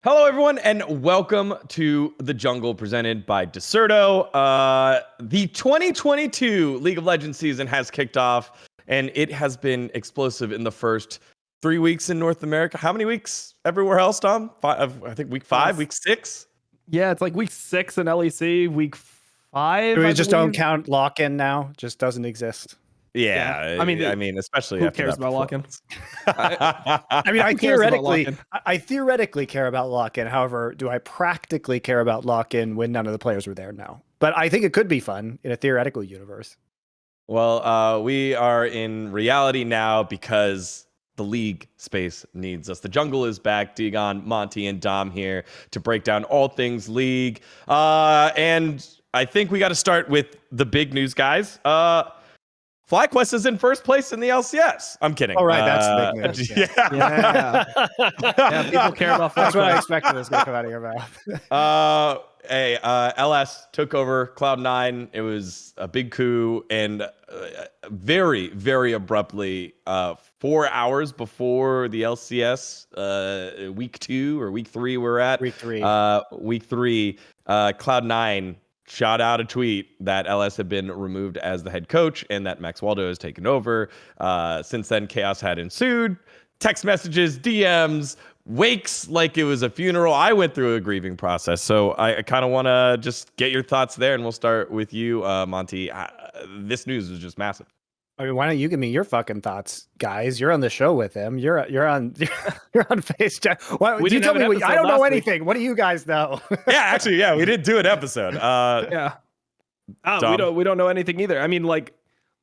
Hello, everyone, and welcome to The Jungle presented by Dexerto. The 2022 League of Legends season has kicked off, and it has been explosive in the first 3 weeks in North America. How many weeks everywhere else, Dom? I think week 5, week 6? Yeah, it's like week 6 in LEC, week 5. We just don't count lock-in now. Just doesn't exist. Yeah, I mean, especially who after cares that about lock-in? I mean, I theoretically care about lock-in. However, do I practically care about lock-in when none of the players were there now? But I think it could be fun in a theoretical universe. Well, we are in reality now because the league space needs us. The Jungle is back. dGon, Monty, and Dom here to break down all things league. And I think we got to start with the big news, guys. Flyquest is in first place in the LCS. I'm kidding. All right, that's the big news. Yeah, people care about Flyquest. That's what I expected was going to come out of your mouth. LS took over Cloud9. It was a big coup, and very, very abruptly, 4 hours before the LCS, week 2 or week 3 we're at. Week 3. Week 3, Cloud9 shot out a tweet that LS had been removed as the head coach and that Max Waldo has taken over. Since then, chaos had ensued. Text messages, DMs, wakes like it was a funeral. I went through a grieving process. So I kind of want to just get your thoughts there, and we'll start with you, Monty. This news was just massive. I mean, why don't you give me your fucking thoughts, guys? You're on the show with him. You're on Face. Why, you tell me I don't know anything. What do you guys know? Yeah, we did do an episode. We don't know anything either. I mean, like,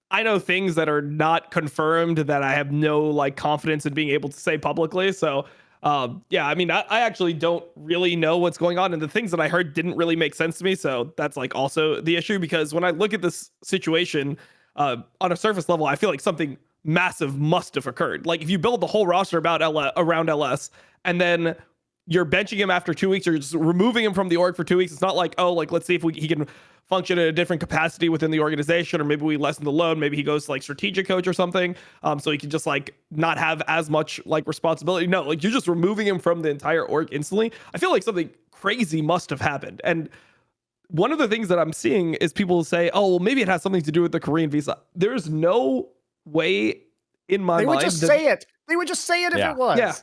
I know things that are not confirmed that I have no confidence in being able to say publicly. So I mean, I actually don't really know what's going on, and the things that I heard didn't really make sense to me. So that's also the issue, because when I look at this situation, on a surface level, I feel like something massive must have occurred. Like, if you build the whole roster around LS, and then you're benching him after 2 weeks, or you're just removing him from the org for 2 weeks, it's not like, let's see if he can function in a different capacity within the organization, or maybe we lessen the load. Maybe he goes to strategic coach or something, so he can just not have as much responsibility. No, you're just removing him from the entire org instantly. I feel like something crazy must have happened. And one of the things that I'm seeing is people say, oh, well, maybe it has something to do with the Korean visa. There's no way in my mind. They would just say it. They would just say it if it was. Yeah.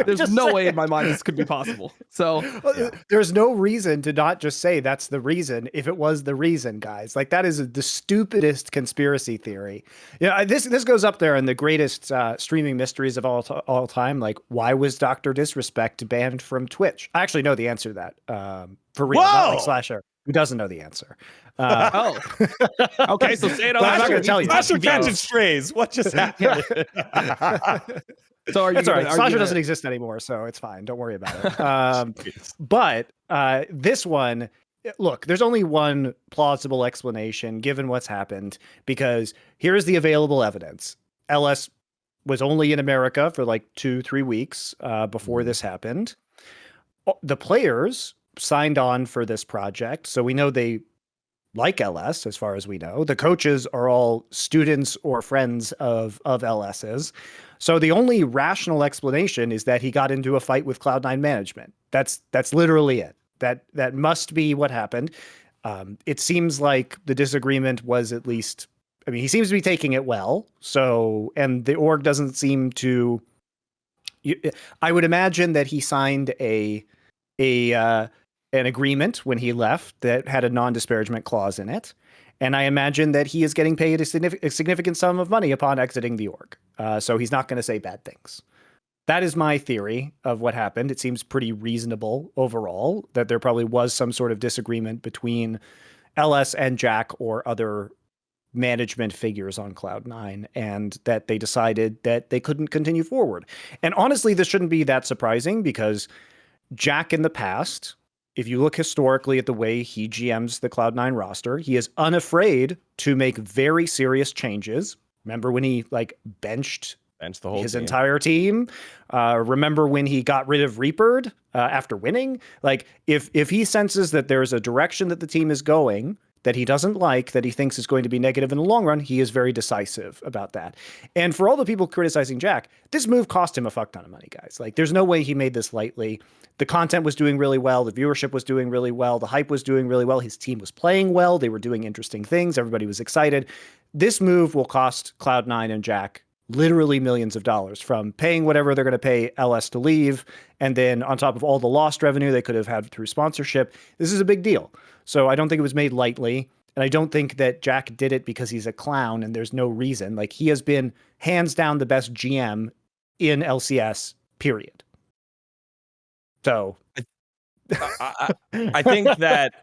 There's no way in my mind this could be possible. So there's no reason to not just say that's the reason if it was the reason, guys. That is the stupidest conspiracy theory. This goes up there in the greatest streaming mysteries of all time. Why was Dr. Disrespect banned from Twitch? I actually know the answer to that. For real, not like Slasher, who doesn't know the answer. Okay, so say it out. I'm not going to tell you. Slasher catching strays. What just happened? So are you? That's all right. Slasher doesn't exist anymore, so it's fine. Don't worry about it. But this one, look, there's only one plausible explanation given what's happened, because here's the available evidence. LS was only in America for 2-3 weeks before this happened. The players signed on for this project, so we know they like LS, as far as we know. The coaches are all students or friends of LS's. So the only rational explanation is that he got into a fight with Cloud9 management. That's literally it. That must be what happened. It seems like the disagreement was at least, I mean, he seems to be taking it well. So, and the org doesn't seem to, I would imagine that he signed an agreement when he left that had a non-disparagement clause in it. And I imagine that he is getting paid a significant sum of money upon exiting the org. So he's not going to say bad things. That is my theory of what happened. It seems pretty reasonable overall that there probably was some sort of disagreement between LS and Jack or other management figures on Cloud9, and that they decided that they couldn't continue forward. And honestly, this shouldn't be that surprising, because Jack in the past, if you look historically at the way he GMs the Cloud9 roster, he is unafraid to make very serious changes. Remember when he benched the whole his team. entire team? Remember when he got rid of Reapered after winning? If he senses that there's a direction that the team is going that he doesn't like, that he thinks is going to be negative in the long run, he is very decisive about that. And for all the people criticizing Jack, this move cost him a fuck ton of money, guys. Like, there's no way he made this lightly. The content was doing really well. The viewership was doing really well. The hype was doing really well. His team was playing well. They were doing interesting things. Everybody was excited. This move will cost Cloud9 and Jack literally millions of dollars, from paying whatever they're going to pay LS to leave, and then on top of all the lost revenue they could have had through sponsorship. This is a big deal. So I don't think it was made lightly, and I don't think that Jack did it because he's a clown and there's no reason. Like, he has been hands down the best GM in LCS, period. So I think that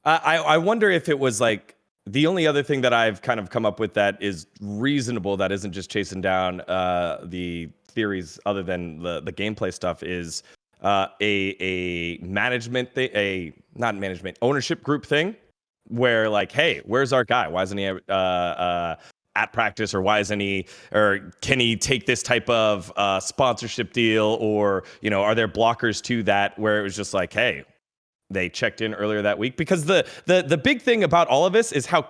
I wonder if it was like, the only other thing that I've kind of come up with that is reasonable, that isn't just chasing down the theories other than the gameplay stuff, is a management thing, not management, ownership group thing, where like, hey, where's our guy? Why isn't he at practice, or why isn't he, or can he take this type of sponsorship deal, or, you know, are there blockers to that, where it was just like, hey, they checked in earlier that week? Because the big thing about all of this is how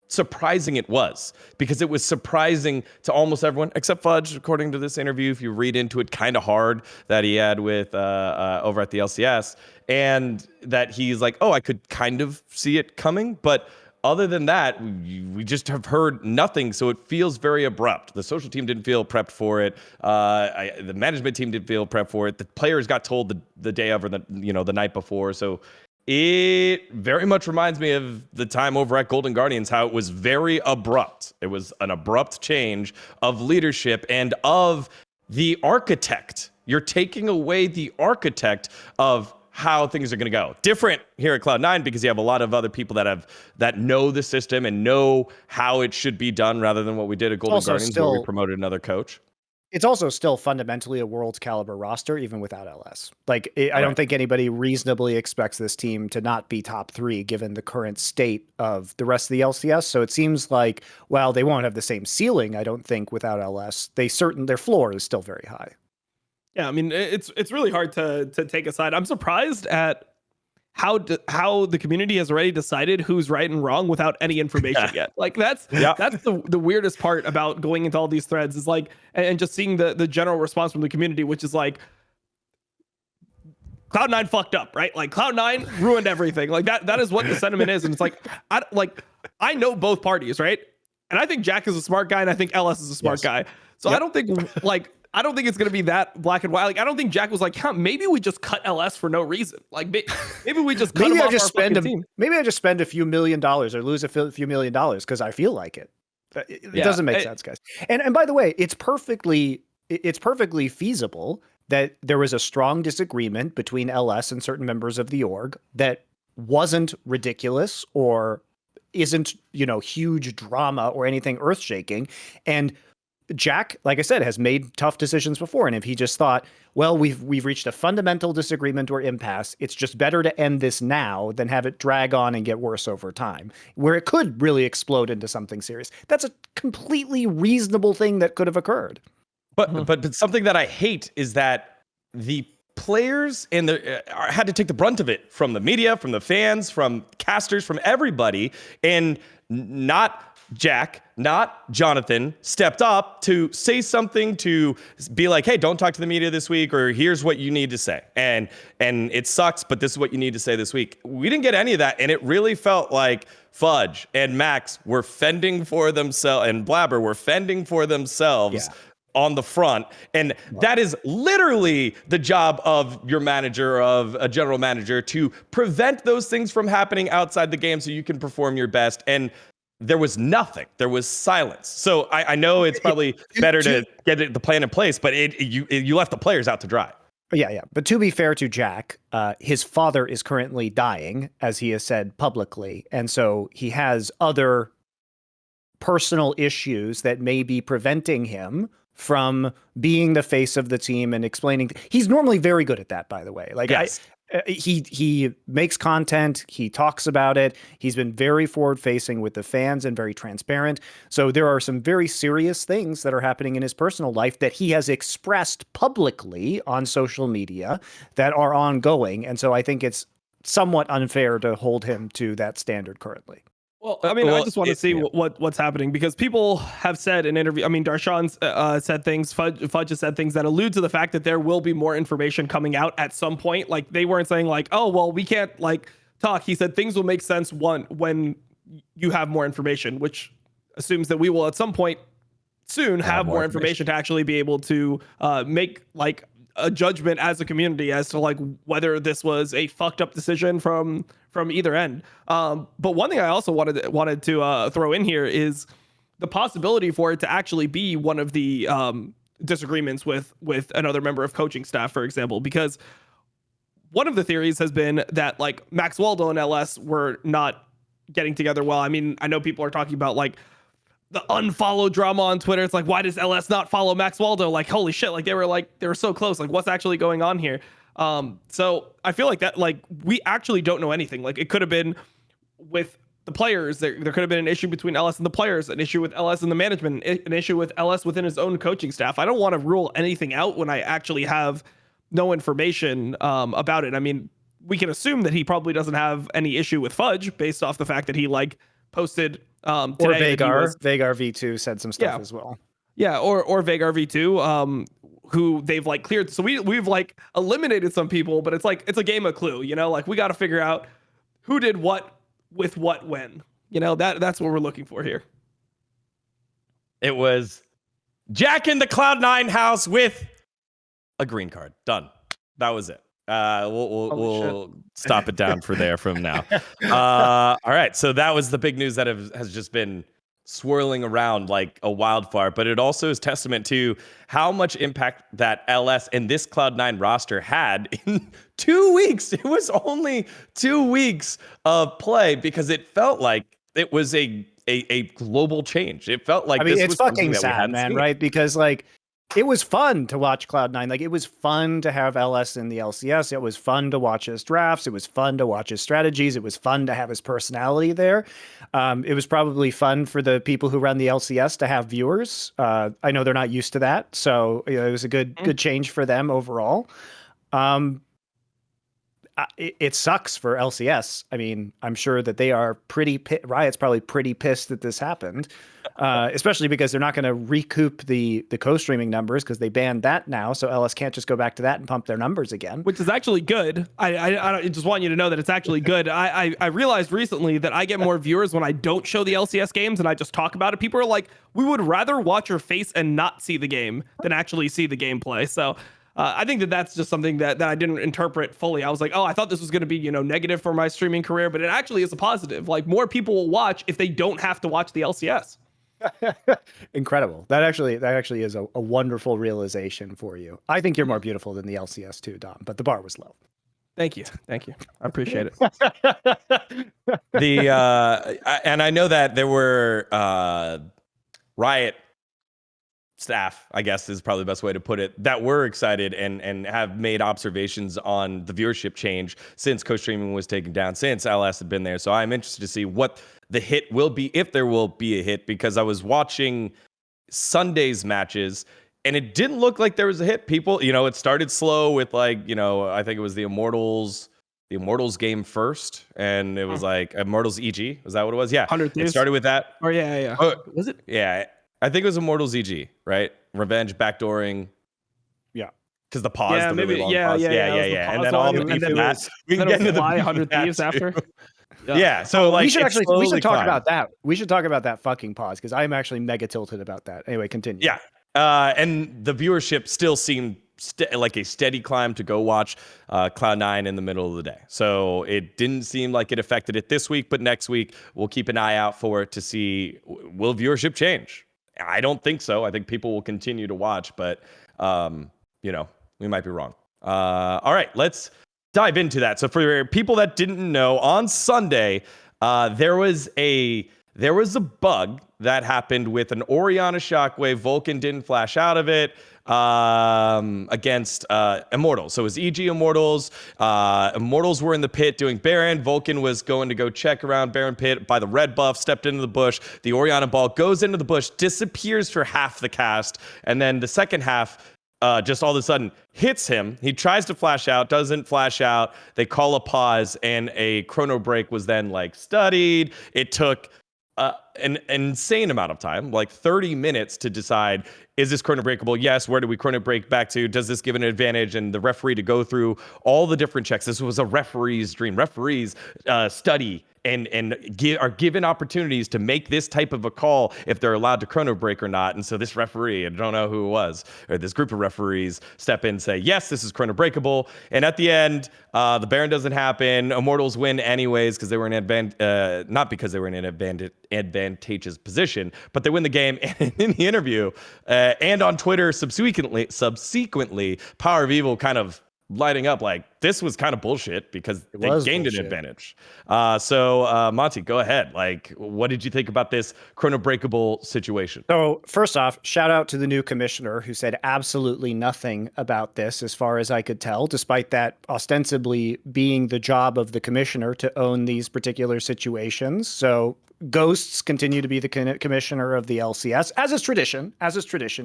surprising it was, because it was surprising to almost everyone except Fudge, according to this interview, if you read into it kind of hard, that he had with over at the LCS, and that he's like, oh, I could kind of see it coming, but other than that, we just have heard nothing. So it feels very abrupt. The social team didn't feel prepped for it. The management team didn't feel prepped for it. The players got told the day of, or the night before. So it very much reminds me of the time over at Golden Guardians, how it was very abrupt. It was an abrupt change of leadership and of the architect. You're taking away the architect of how things are going to go. Different here at Cloud9, because you have a lot of other people that know the system and know how it should be done, rather than what we did at Golden Guardians, where we promoted another coach. It's also still fundamentally a world caliber roster, even without LS. Like, I don't think anybody reasonably expects this team to not be top 3, given the current state of the rest of the LCS. So it seems like, while they won't have the same ceiling, I don't think, without LS, their floor is still very high. Yeah, I mean, it's really hard to take a side. I'm surprised at how the community has already decided who's right and wrong without any information yet. Like, that's the weirdest part about going into all these threads, is like, and just seeing the general response from the community, which is like, Cloud9 fucked up, right? Like, Cloud9 ruined everything. Like, that is what the sentiment is. And it's like, I know both parties, right? And I think Jack is a smart guy, and I think LS is a smart guy. So I don't think it's going to be that black and white. Like, I don't think Jack was like, maybe we just cut LS for no reason. Like, maybe we just cut him off our fucking team. Maybe I just spend a few $1 million or lose a few $1 million because I feel like it. It doesn't make sense, guys. And by the way, it's perfectly feasible that there was a strong disagreement between LS and certain members of the org that wasn't ridiculous or isn't, huge drama or anything earth-shaking. And Jack, like I said, has made tough decisions before. And if he just thought, well, we've reached a fundamental disagreement or impasse, it's just better to end this now than have it drag on and get worse over time, where it could really explode into something serious. That's a completely reasonable thing that could have occurred. But something that I hate is that the players and had to take the brunt of it, from the media, from the fans, from casters, from everybody, and not Jack, not Jonathan, stepped up to say something, to be like, hey, don't talk to the media this week, or here's what you need to say. And it sucks, but this is what you need to say this week. We didn't get any of that, and it really felt like Fudge and Max were fending for themselves, and Blabber were fending for themselves on the front. And that is literally the job of your manager, of a general manager, to prevent those things from happening outside the game so you can perform your best. And there was nothing. There was silence. So I know it's probably better to get the plan in place, but you left the players out to dry. Yeah. But to be fair to Jack, his father is currently dying, as he has said publicly. And so he has other personal issues that may be preventing him from being the face of the team and explaining. He's normally very good at that, by the way. Like, yes. He makes content, he talks about it, he's been very forward-facing with the fans and very transparent. So there are some very serious things that are happening in his personal life that he has expressed publicly on social media that are ongoing. And so I think it's somewhat unfair to hold him to that standard currently. Well, I mean, I just want to see what's happening, because people have said in interview. I mean, Darshan's said things. Fudge has said things that allude to the fact that there will be more information coming out at some point. Like, they weren't saying like, oh, well, we can't like talk. He said things will make sense when you have more information, which assumes that we will at some point soon have more information to actually be able to make like a judgment as a community as to like whether this was a fucked up decision from either end. But one thing I also wanted to throw in here is the possibility for it to actually be one of the disagreements with another member of coaching staff, for example, because one of the theories has been that like Max Waldo and LS were not getting together well. I mean, I know people are talking about like the unfollow drama on Twitter. It's like, why does LS not follow Max Waldo? Like, holy shit, like they were so close. Like, what's actually going on here? So I feel like that, like, we actually don't know anything. Like, it could have been with the players. There could have been an issue between LS and the players, an issue with LS and the management, an issue with LS within his own coaching staff. I don't want to rule anything out when I actually have no information about it. I mean, we can assume that he probably doesn't have any issue with Fudge based off the fact that he like posted today. Or Veigar V2 said some stuff as well. Yeah, or Veigar V2, who they've like cleared. So we've like eliminated some people, but it's like it's a game of Clue, you know, like we got to figure out who did what with what when. You know, that's what we're looking for here. It was Jack in the Cloud9 house with a green card. Done. That was it. We'll stop it down for there from now. All right. So that was the big news that has just been swirling around like a wildfire, but it also is testament to how much impact that LS and this Cloud9 roster had in 2 weeks. It was only 2 weeks of play because it felt like it was a global change. It felt like, I mean, it's fucking sad, man, right? Because like, it was fun to watch Cloud9. Like, it was fun to have LS in the LCS. It was fun to watch his drafts. It was fun to watch his strategies. It was fun to have his personality there. It was probably fun for the people who run the LCS to have viewers. I know they're not used to that, so you know, it was a good change for them overall. It sucks for LCS. I mean, I'm sure that they are Riot's probably pretty pissed that this happened, especially because they're not going to recoup the co-streaming numbers because they banned that now. So LS can't just go back to that and pump their numbers again. Which is actually good. I just want you to know that it's actually good. I realized recently that I get more viewers when I don't show the LCS games and I just talk about it. People are like, we would rather watch your face and not see the game than actually see the gameplay. So I think that's just something that I didn't interpret fully. I was like, oh, I thought this was going to be, you know, negative for my streaming career, but it actually is a positive. Like, more people will watch if they don't have to watch the LCS. Incredible. That actually is a wonderful realization for you. I think you're more beautiful than the LCS too, Dom, but the bar was low. Thank you. I appreciate it. And I know that there were Riot staff, I guess is probably the best way to put it, that were excited and have made observations on the viewership change since co-streaming was taken down, since LS had been there. So I'm interested to see what the hit will be, if there will be a hit, because I was watching Sunday's matches and it didn't look like there was a hit. People, you know, it started slow with like, you know, I think it was the Immortals game first, and it was like Immortals EG. Was that what it was? Yeah. It started with that. Oh, yeah. Was it? Yeah. I think it was Immortals EG, right? Revenge backdooring. Yeah. Because the pause, yeah, the maybe, really long yeah, pause. Yeah. And then all the that. We can get into the 100 Thieves after. Yeah. So like, we should talk about that. We should talk about that fucking pause because I'm actually mega tilted about that. Anyway, continue. Yeah. And the viewership still seemed like a steady climb to go watch Cloud9 in the middle of the day. So it didn't seem like it affected it this week, but next week we'll keep an eye out for it to see, will viewership change? I don't think so. I think people will continue to watch, but you know, we might be wrong. All right, let's dive into that. So for people that didn't know, on Sunday, there was a bug that happened with an Orianna Shockwave. Vulcan didn't flash out of it against Immortals. So it was EG Immortals. Immortals were in the pit doing Baron. Vulcan was going to go check around Baron pit by the red buff, stepped into the bush. The Orianna ball goes into the bush, disappears for half the cast, and then the second half, just all of a sudden hits him. He tries to flash out, doesn't flash out. They call a pause, and a chrono break was then like studied. It took an insane amount of time, like 30 minutes, to decide, is this chrono breakable? Yes. Where do we chrono break back to? Does this give an advantage? And the referee to go through all the different checks. This was a referee's dream. Referees study and are given opportunities to make this type of a call if they're allowed to chrono break or not. And so this referee, I don't know who it was, or this group of referees step in and say, yes, this is chrono breakable. And at the end, the Baron doesn't happen. Immortals win anyways because they were not because they were in an advantageous position, but they win the game. And in the interview and on Twitter subsequently, Power of Evil kind of lighting up like this was kind of bullshit because they gained an advantage. So Monty, go ahead. Like, what did you think about this chrono breakable situation? So first off, shout out to the new commissioner who said absolutely nothing about this, as far as I could tell, despite that ostensibly being the job of the commissioner to own these particular situations. So Ghosts continue to be the commissioner of the LCS, as is tradition,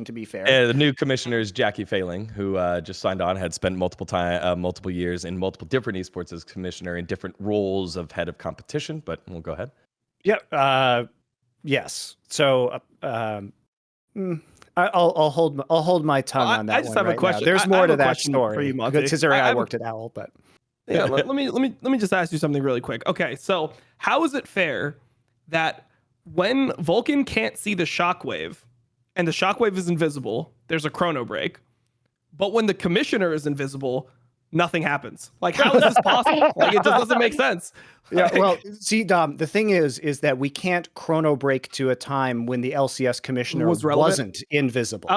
to be fair. The new commissioner is Jackie Failing, who just signed on, had spent multiple years in multiple different esports as commissioner in different roles of head of competition, but we'll go ahead. Yeah. Yes. So I'll hold my tongue on that. I just have a question. There's more to that story for you, considering I worked at Owl, but yeah. let me just ask you something really quick. Okay, so how is it fair that when Vulcan can't see the shockwave and the shockwave is invisible, there's a chrono break, but when the commissioner is invisible, nothing happens? Like, how is this possible? Like, it just doesn't make sense. Yeah, well, see, Dom, the thing is that we can't chrono break to a time when the LCS commissioner wasn't invisible.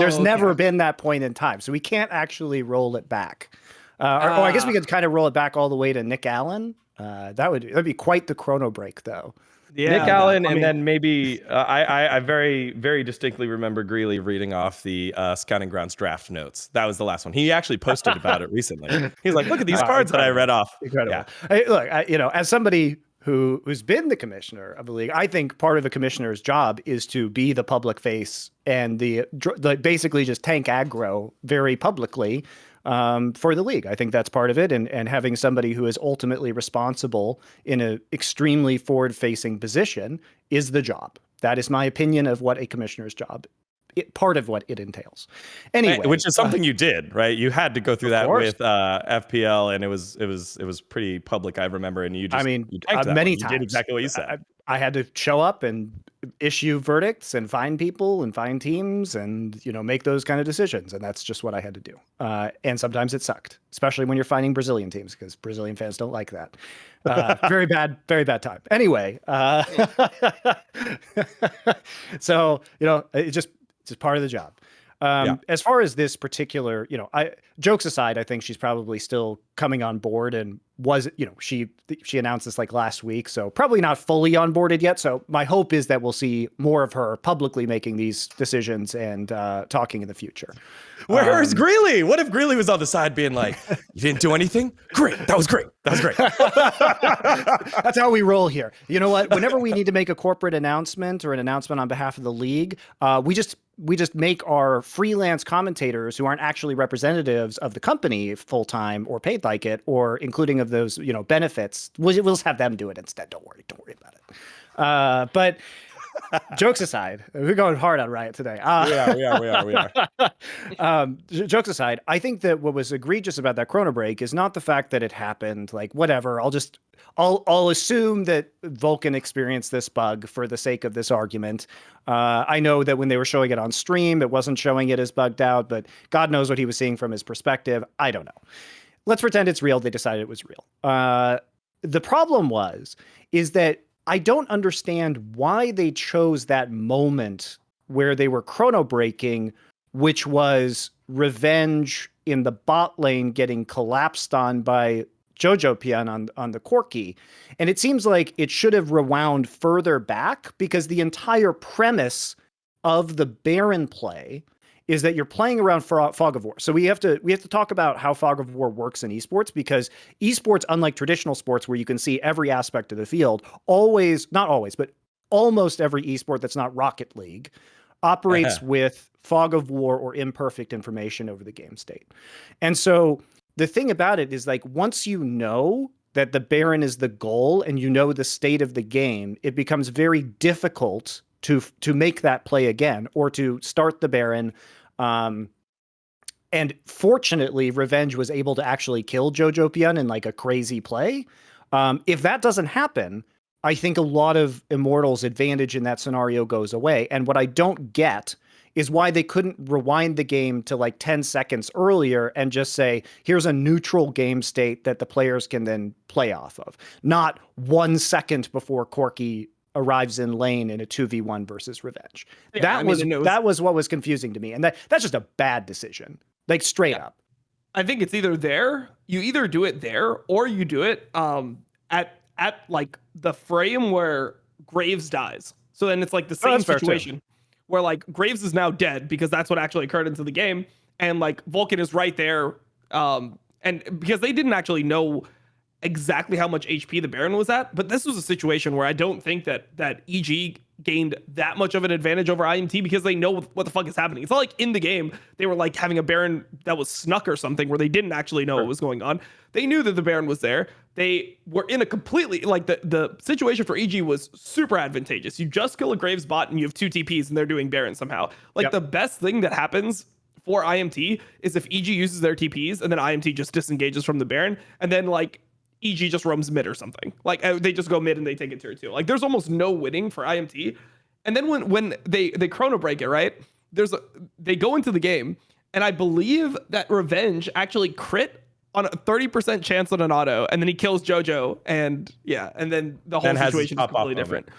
There's never been that point in time, so we can't actually roll it back. I guess we could kind of roll it back all the way to Nick Allen. That'd be quite the chrono break, though. Yeah, Nick Allen, and then maybe I very, very distinctly remember Greeley reading off the Scouting Grounds draft notes. That was the last one. He actually posted about it recently. He's like, "Look at these cards that I read off." Incredible. Yeah. Look, as somebody who's been the commissioner of the league, I think part of the commissioner's job is to be the public face and the basically just tank aggro very publicly for the league. I think that's part of it. And having somebody who is ultimately responsible in an extremely forward-facing position is the job. That is my opinion of what a commissioner's job, part of what it entails. Anyway, which is something you did, right? You had to go through that with FPL, and it was pretty public, I remember. And you just, many times you did exactly what you said. I had to show up and issue verdicts and find people and find teams and, make those kind of decisions. And that's just what I had to do. And sometimes it sucked, especially when you're finding Brazilian teams, because Brazilian fans don't like that. Very bad time. Anyway, so, it's just part of the job. As far as this particular, jokes aside, I think she's probably still coming on board and she announced this like last week, so probably not fully onboarded yet. So my hope is that we'll see more of her publicly making these decisions and talking in the future. Where's Greeley? What if Greeley was on the side being like, "You didn't do anything? Great. That was great. That's how we roll here. You know what? Whenever we need to make a corporate announcement or an announcement on behalf of the league, we just make our freelance commentators who aren't actually representatives of the company full-time or paid like it, or including of those, benefits. We'll just have them do it instead. Don't worry about it. But jokes aside, we're going hard on Riot today. We are. Jokes aside, I think that what was egregious about that chrono break is not the fact that it happened. Like, whatever. I'll assume that Vulcan experienced this bug for the sake of this argument. I know that when they were showing it on stream, it wasn't showing it as bugged out, but God knows what he was seeing from his perspective. I don't know. Let's pretend it's real. They decided it was real. The problem is that I don't understand why they chose that moment where they were chrono breaking, which was Revenge in the bot lane getting collapsed on by Jojo Pian on the Corki. And it seems like it should have rewound further back, because the entire premise of the Baron play is that you're playing around Fog of War. So we have to talk about how Fog of War works in esports, because esports, unlike traditional sports where you can see every aspect of the field, not always, but almost every esport that's not Rocket League, operates with fog of war or imperfect information over the game state. And so the thing about it is, like, once you know that the Baron is the goal and you know the state of the game, it becomes very difficult to make that play again or to start the Baron. And fortunately, Revenge was able to actually kill Jojo Pion in like a crazy play. If that doesn't happen, I think a lot of Immortals' advantage in that scenario goes away. And what I don't get is why they couldn't rewind the game to like 10 seconds earlier and just say, here's a neutral game state that the players can then play off of. Not 1 second before Corki arrives in lane in a 2v1 versus Revenge. Yeah, that was what was confusing to me. And that's just a bad decision. Like straight up. I think it's either there, you either do it there or you do it at like the frame where Graves dies. So then it's like the same situation where like Graves is now dead because that's what actually occurred into the game. And like Vulcan is right there. And because they didn't actually know exactly how much HP the Baron was at, but this was a situation where I don't think that EG gained that much of an advantage over IMT because they know what the fuck is happening. It's not like in the game they were like having a Baron that was snuck or something where they didn't actually know what was going on. They knew that the Baron was there. They were in a completely like the situation for EG was super advantageous. You just kill a Graves bot and you have 2 TPs and they're doing Baron somehow. Like the best thing that happens for IMT is if EG uses their TPs and then IMT just disengages from the Baron and then like EG just roams mid or something. Like they just go mid and they take it tier 2. Like there's almost no winning for IMT. And then when they chrono break it, right? They go into the game and I believe that Revenge actually crit on a 30% chance on an auto and then he kills Jojo and then the whole situation is completely different.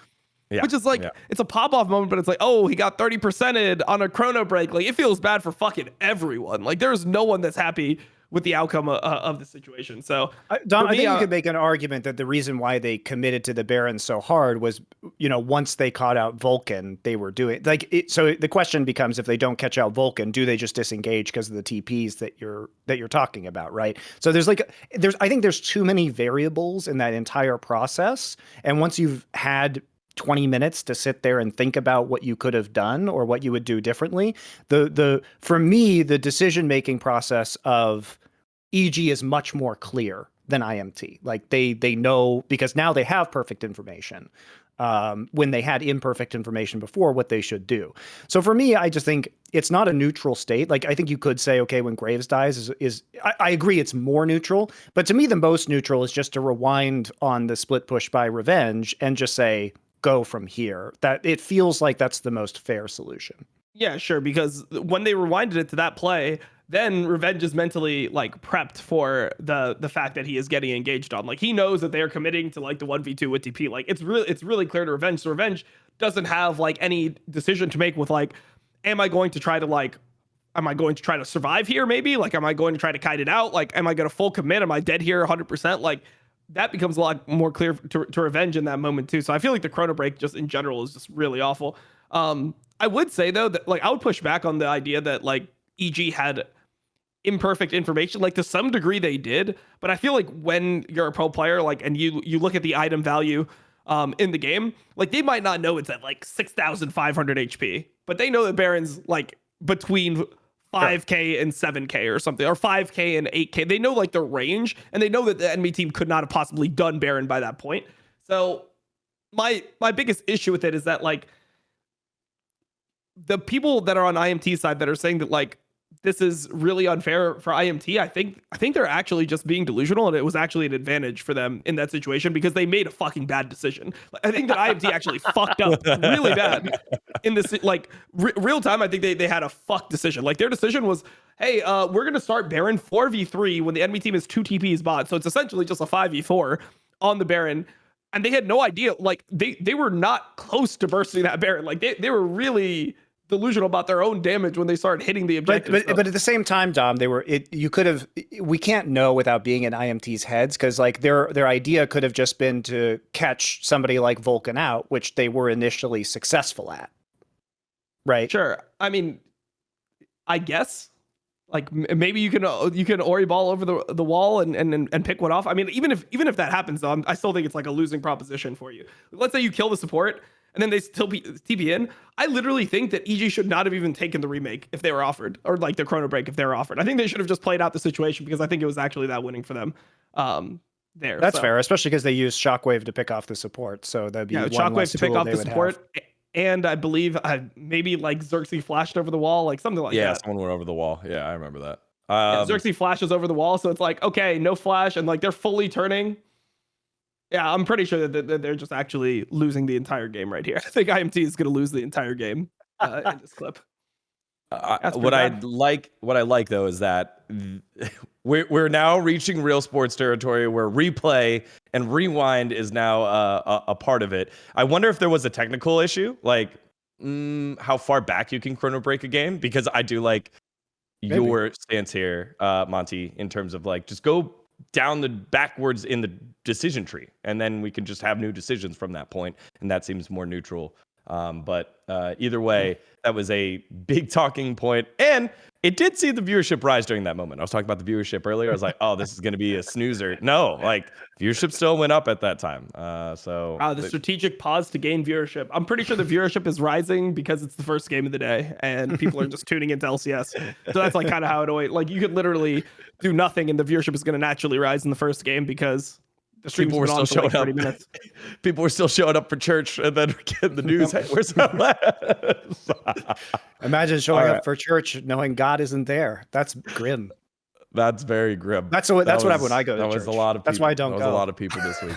Yeah, which is like it's a pop-off moment, but it's like, oh, he got 30%ed on a chrono break. Like it feels bad for fucking everyone. Like there's no one that's happy with the outcome of the situation. So Dom, I think you could make an argument that the reason why they committed to the Baron so hard was, once they caught out Vulcan, they were doing like it. So the question becomes, if they don't catch out Vulcan, do they just disengage because of the TPs that you're talking about, right? So I think there's too many variables in that entire process. And once you've had 20 minutes to sit there and think about what you could have done or what you would do differently, for me, the decision-making process of EG is much more clear than IMT. Like they know, because now they have perfect information when they had imperfect information before, what they should do. So for me, I just think it's not a neutral state. Like I think you could say, okay, when Graves dies I agree it's more neutral, but to me the most neutral is just to rewind on the split push by Revenge and just say, go from here. That it feels like that's the most fair solution. Yeah, sure. Because when they rewinded it to that play, then Revenge is mentally like prepped for the fact that he is getting engaged on. Like he knows that they are committing to like the 1v2 with TP. Like it's really clear to Revenge. So Revenge doesn't have like any decision to make with like, am I going to try to survive here? Maybe like, am I going to try to kite it out? Like, am I going to full commit? Am I dead here 100%? Like, that becomes a lot more clear to Revenge in that moment too. So I feel like the chrono break just in general is just really awful. I would say though that like I would push back on the idea that like EG had imperfect information. Like to some degree they did, but I feel like when you're a pro player, like and you look at the item value in the game, like they might not know it's at like 6,500 HP, but they know that Baron's like between 5k and 7k or something, or 5k and 8k. They know like the range, and they know that the enemy team could not have possibly done Baron by that point. So my biggest issue with it is that like the people that are on IMT side that are saying that like this is really unfair for IMT, I think they're actually just being delusional, and it was actually an advantage for them in that situation because they made a fucking bad decision. I think that IMT actually fucked up really bad in this like real time. I think they had a fuck decision. Like their decision was, hey, we're gonna start Baron 4v3 when the enemy team is 2 TPs bot, so it's essentially just a 5v4 on the Baron. And they had no idea, like they were not close to bursting that Baron. Like they were really delusional about their own damage when they started hitting the objective. But at the same time, Dom, we can't know without being in IMT's heads, because like their idea could have just been to catch somebody like Vulcan out, which they were initially successful at. Right? Sure. I mean, I guess like maybe you can Ori ball over the wall and pick one off. I mean, even if that happens though, I still think it's like a losing proposition for you. Let's say you kill the support and then they still TP in. I literally think that EG should not have even taken the remake if they were offered, or like the Chrono Break if they were offered. I think they should have just played out the situation, because I think it was actually that winning for them. That's fair, especially because they used Shockwave to pick off the support. So that'd be Shockwave to pick off the support. And I believe maybe like Xerxes flashed over the wall, like something like that. Yeah, someone went over the wall. Yeah, I remember that. Xerxes flashes over the wall, so it's like, okay, no flash, and like they're fully turning. Yeah, I'm pretty sure that they're just actually losing the entire game right here. I think IMT is going to lose the entire game in this clip. What I like though is that we're now reaching real sports territory where replay and rewind is now a part of it. I wonder if there was a technical issue, like how far back you can chrono break a game, because I do like your stance here, Monty, in terms of like just go down the backwards in the decision tree, and then we can just have new decisions from that point, and that seems more neutral. But either way, that was a big talking point, and it did see the viewership rise during that moment. I was talking about the viewership earlier. I was like, oh, this is going to be a snoozer. No, like viewership still went up at that time. The strategic pause to gain viewership. I'm pretty sure the viewership is rising because it's the first game of the day and people are just tuning into LCS. So that's like kind of how it always, like you could literally do nothing and the viewership is going to naturally rise in the first game because people were still showing up. People were still showing up for church, and then getting the news. Hey, where's that? Imagine showing up for church knowing God isn't there. That's grim. That's very grim. That's what happened when I go to church. That was a lot of people. That's why I don't go. That was a lot of people this week.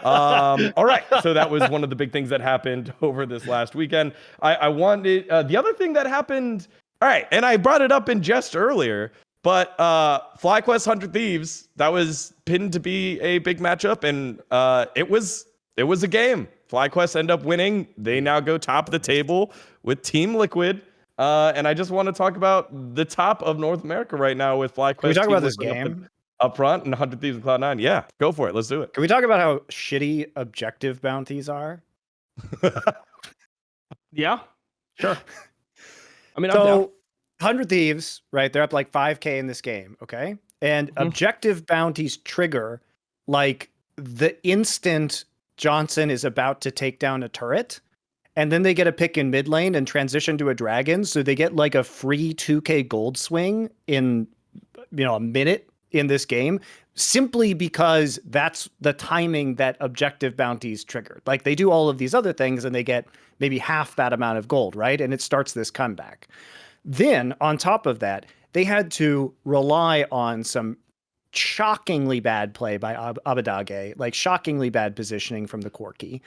All right. So that was one of the big things that happened over this last weekend. I wanted the other thing that happened. All right, and I brought it up in jest earlier. But Flyquest 100 Thieves, that was pinned to be a big matchup, and it was a game. Flyquest end up winning. They now go top of the table with Team Liquid. And I just want to talk about the top of North America right now with Flyquest. Can we talk about this game? Up front and 100 Thieves and Cloud9. Yeah, go for it. Let's do it. Can we talk about how shitty objective bounties are? Yeah, sure. I mean, I'm down. 100 Thieves, right? They're up like 5K in this game, okay? And objective bounties trigger like the instant Johnson is about to take down a turret, and then they get a pick in mid lane and transition to a dragon, so they get like a free 2K gold swing in a minute in this game, simply because that's the timing that objective bounties triggered. Like they do all of these other things and they get maybe half that amount of gold, right? And it starts this comeback. Then, on top of that, they had to rely on some shockingly bad play by Abadage, like shockingly bad positioning from the Corki.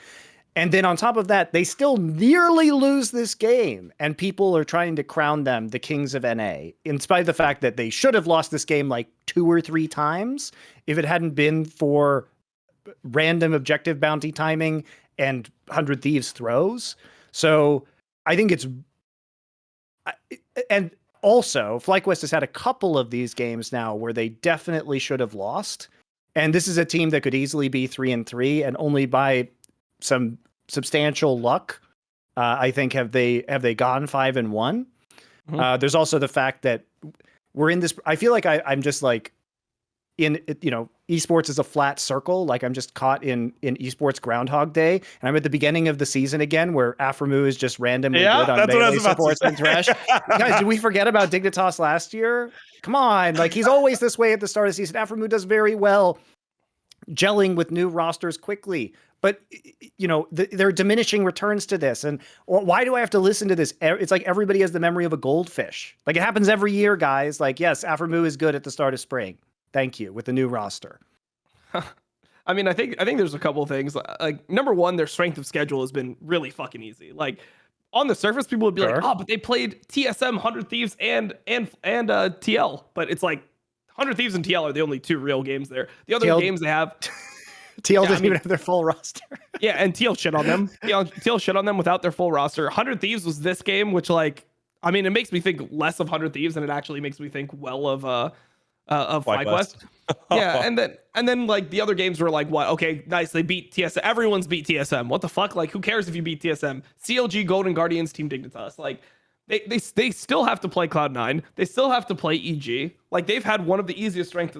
And then on top of that, they still nearly lose this game. And people are trying to crown them the kings of NA, in spite of the fact that they should have lost this game like 2 or 3 times if it hadn't been for random objective bounty timing and 100 Thieves throws. So I think it's... And also, Flyquest has had a couple of these games now where they definitely should have lost. And this is a team that could easily be 3-3, and only by some substantial luck, I think, have they gone 5-1. There's also the fact that we're in this. I feel like I'm just like in, esports is a flat circle. Like I'm just caught in esports Groundhog Day, and I'm at the beginning of the season again, where aphromoo is just randomly good on melee supports and Thresh. Guys, did we forget about Dignitas last year? Come on, like he's always this way at the start of the season. aphromoo does very well gelling with new rosters quickly, but there are diminishing returns to this. And why do I have to listen to this? It's like everybody has the memory of a goldfish. Like it happens every year, guys. Like yes, aphromoo is good at the start of spring. Thank you, with the new roster. I mean, I think there's a couple of things. Like number one, their strength of schedule has been really fucking easy. Like on the surface, people would be like, "Oh, but they played TSM, 100 Thieves, and TL." But it's like 100 Thieves and TL are the only 2 real games there. The other games they have, TL doesn't even have their full roster. Yeah, and TL shit on them. TL shit on them without their full roster. 100 Thieves was this game, which like, I mean, it makes me think less of 100 Thieves, and it actually makes me think well of Flyquest. Yeah, and then like the other games were like, what? Okay, nice, they beat TSM. Everyone's beat TSM. What the fuck? Like, who cares if you beat TSM? CLG, Golden Guardians, Team Dignitas. Like, they still have to play Cloud9. They still have to play EG. Like, they've had one of the easiest strengths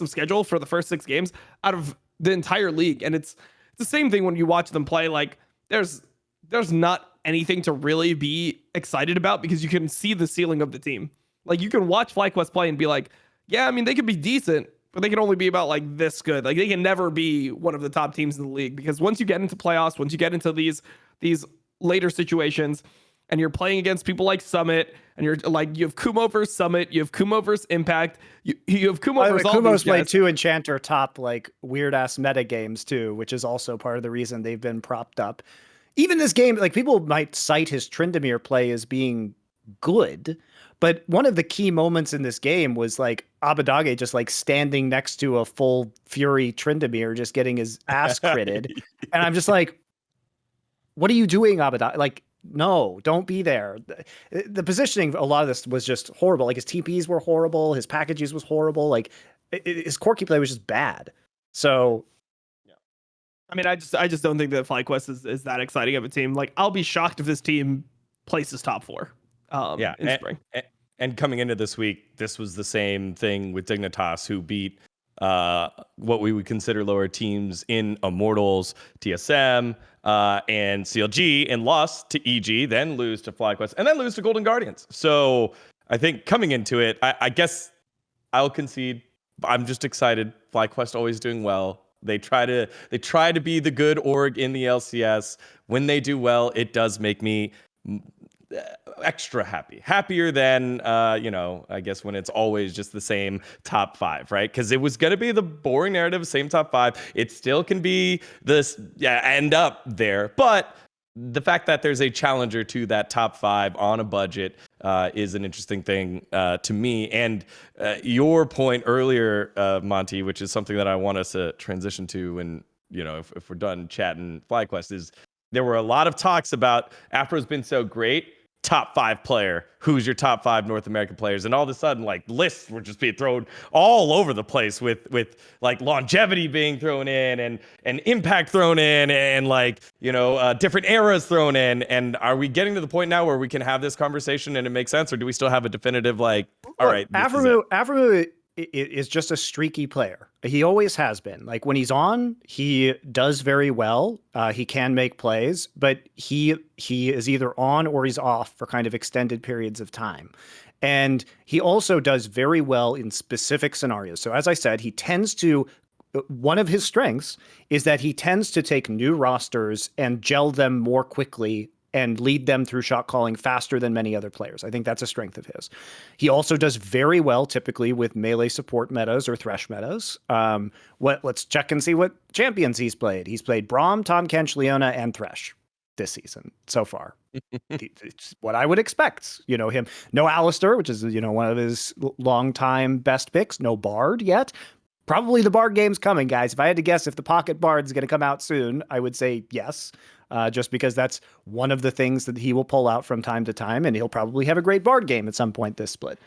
of schedule for the first 6 games out of the entire league. And it's the same thing when you watch them play. Like, there's there's not anything to really be excited about because you can see the ceiling of the team. Like you can watch Flyquest play and be like, yeah, I mean, they could be decent, but they can only be about like this good. Like they can never be one of the top teams in the league because once you get into playoffs, once you get into these later situations and you're playing against people like Summit and you're like, you have Kumo versus Summit, you have Kumo versus Impact, you have Kumo versus all Kumo's these guys. played 2 Enchanter top like weird ass meta games too, which is also part of the reason they've been propped up. Even this game, like people might cite his Tryndamere play as being good, but one of the key moments in this game was like Abadage just like standing next to a full Fury Tryndamere, just getting his ass critted. And I'm just like, what are you doing, Abadage? Like, no, don't be there. The positioning, a lot of this was just horrible. Like his TPs were horrible. His packages was horrible. Like his Corki play was just bad. So I mean, I just don't think that Flyquest is that exciting of a team. Like, I'll be shocked if this team places top 4 in spring. And coming into this week, this was the same thing with Dignitas, who beat what we would consider lower teams in Immortals, TSM, and CLG, and lost to EG, then lose to Flyquest, and then lose to Golden Guardians. So I think coming into it, I guess I'll concede. I'm just excited. Flyquest always doing well. They try to be the good org in the LCS. When they do well, it does make me extra happier than I guess when it's always just the same top 5, right? Because it was gonna be the boring narrative, same top 5. It still can be this, end up there, but the fact that there's a challenger to that top 5 on a budget is an interesting thing to me. And your point earlier, Monty, which is something that I want us to transition to when, if we're done chatting Flyquest, is there were a lot of talks about Afro's been so great, top 5 player, who's your top 5 North American players, and all of a sudden like lists were just being thrown all over the place with like longevity being thrown in and impact thrown in and like different eras thrown in. And are we getting to the point now where we can have this conversation and it makes sense, or do we still have a definitive like, all right, aphromoo is just a streaky player. He always has been. Like when he's on, he does very well. He can make plays, but he is either on or he's off for kind of extended periods of time. And he also does very well in specific scenarios. So as I said, one of his strengths is that he tends to take new rosters and gel them more quickly and lead them through shot calling faster than many other players. I think that's a strength of his. He also does very well typically with melee support metas or thresh metas. Let's check and see what champions he's played. He's played Braum, Tahm Kench, Leona, and Thresh this season so far. It's what I would expect. Him. No Alistair, which is one of his longtime best picks. No Bard yet. Probably the Bard game's coming, guys. If I had to guess if the Pocket Bard's going to come out soon, I would say yes. Just because that's one of the things that he will pull out from time to time, and he'll probably have a great Bard game at some point this split.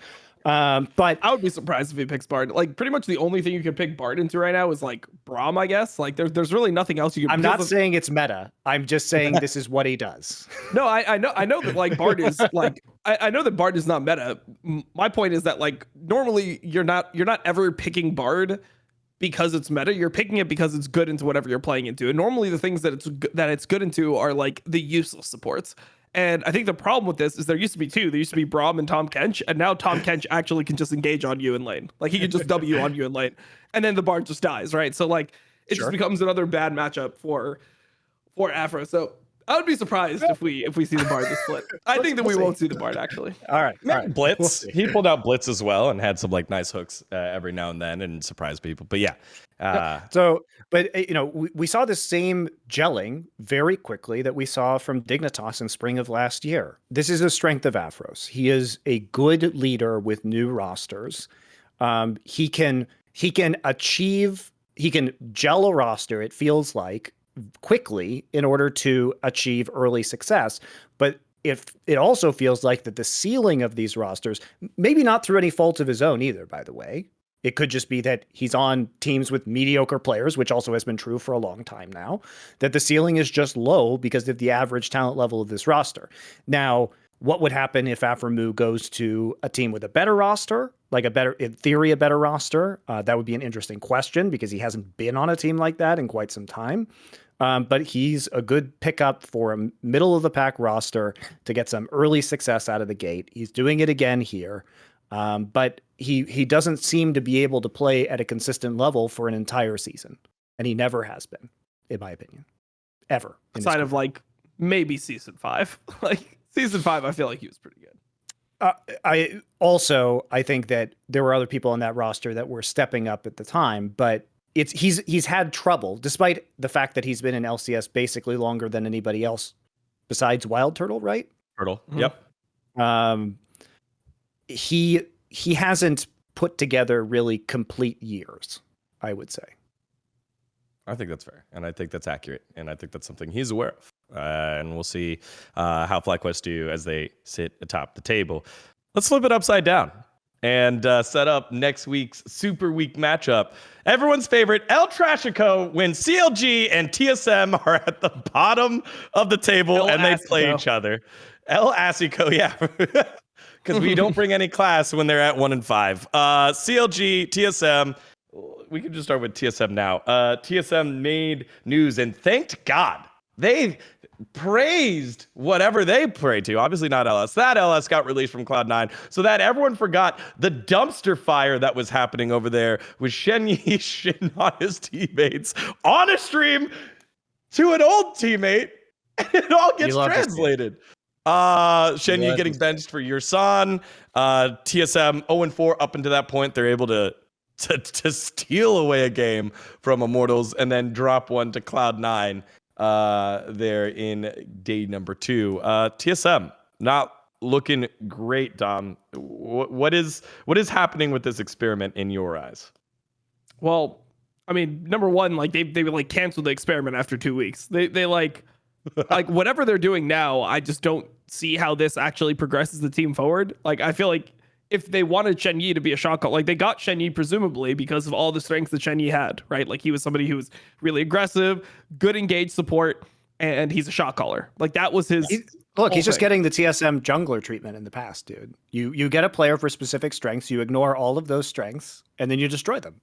But I would be surprised if he picks Bard. Like pretty much the only thing you can pick Bard into right now is like Braum, I guess. Like there's really nothing else you can. I'm not saying it's meta. I'm just saying this is what he does. No, I know that like Bard is like I know that Bard is not meta. My point is that like normally you're not ever picking Bard because it's meta. You're picking it because it's good into whatever you're playing into. And normally the things that it's good into are like the useless supports. And I think the problem with this is there used to be 2. There used to be Braum and Tahm Kench, and now Tahm Kench actually can just engage on you in lane. Like he can just W on you in lane, and then the Bard just dies, right? So like it just becomes another bad matchup for Aphro. So I would be surprised if we see the Bard this split. I think that we won't see the Bard actually. All right. Blitz. He pulled out Blitz as well and had some like nice hooks every now and then and surprised people. But yeah. We saw the same gelling very quickly that we saw from Dignitas in spring of last year. This is a strength of Aphros. He is a good leader with new rosters. He can gel a roster, it feels like, quickly in order to achieve early success. But if it also feels like that the ceiling of these rosters, maybe not through any fault of his own either, by the way, it could just be that he's on teams with mediocre players, which also has been true for a long time now, that the ceiling is just low because of the average talent level of this roster. Now, what would happen if aphromoo goes to a team with a better roster, like in theory, a better roster? That would be an interesting question because he hasn't been on a team like that in quite some time. But he's a good pickup for a middle of the pack roster to get some early success out of the gate. He's doing it again here. But he doesn't seem to be able to play at a consistent level for an entire season. And he never has been, in my opinion, ever. Outside of like maybe season 5. Like season 5, I feel like he was pretty good. I think that there were other people on that roster that were stepping up at the time, but he's had trouble, despite the fact that he's been in LCS basically longer than anybody else besides Wild Turtle, right? Turtle. Mm-hmm. Yep. He hasn't put together really complete years, I would say. I think that's fair, and I think that's accurate, and I think that's something he's aware of. And we'll see how Flyquest do as they sit atop the table. Let's flip it upside down and set up next week's Super Week matchup. Everyone's favorite, El Trashico, when CLG and TSM are at the bottom of the table and they play each other. El Asico, yeah. Because we don't bring any class when they're at 1 and 5. CLG, TSM. We can just start with TSM now. TSM made news and thanked God. They praised whatever they prayed to. Obviously not LS. That LS got released from Cloud9 so that everyone forgot the dumpster fire that was happening over there with Gen.G shitting on his teammates on a stream to an old teammate. And it all gets translated. Gen.G getting benched for Yursan. TSM 0-4 up until that point. They're able to steal away a game from Immortals and then drop one to Cloud9 there in day number 2. TSM not looking great, Dom. What is happening with this experiment in your eyes? Well, I mean, number one, like they like canceled the experiment after 2 weeks. They like whatever they're doing now, I just don't see how this actually progresses the team forward. Like I feel like if they wanted Gen.G to be a shot call, like they got Gen.G presumably because of all the strengths that Gen.G had, right? Like he was somebody who was really aggressive, good engaged support, and he's a shot caller. Like that was his. He's just getting the TSM jungler treatment in the past, dude. You get a player for specific strengths, you ignore all of those strengths, and then you destroy them.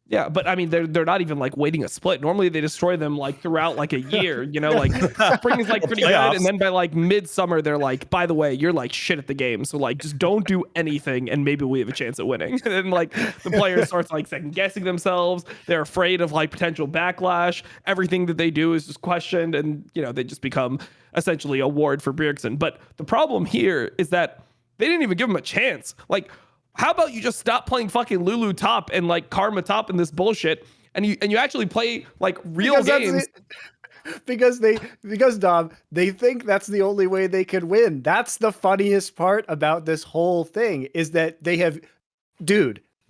Yeah, but I mean, they're not even like waiting a split. Normally, they destroy them like throughout like a year. You know, like spring is like pretty good, and then by like midsummer, they're like, by the way, you're like shit at the game, so like just don't do anything, and maybe we have a chance at winning. And then like the players starts like second guessing themselves. They're afraid of like potential backlash. Everything that they do is just questioned, and you know they just become essentially a ward for Bjergsem. But the problem here is that they didn't even give him a chance. Like, how about you just stop playing fucking Lulu top and like Karma top and this bullshit, and you actually play like real games? Because Dom, they think that's the only way they could win. That's the funniest part about this whole thing is that they've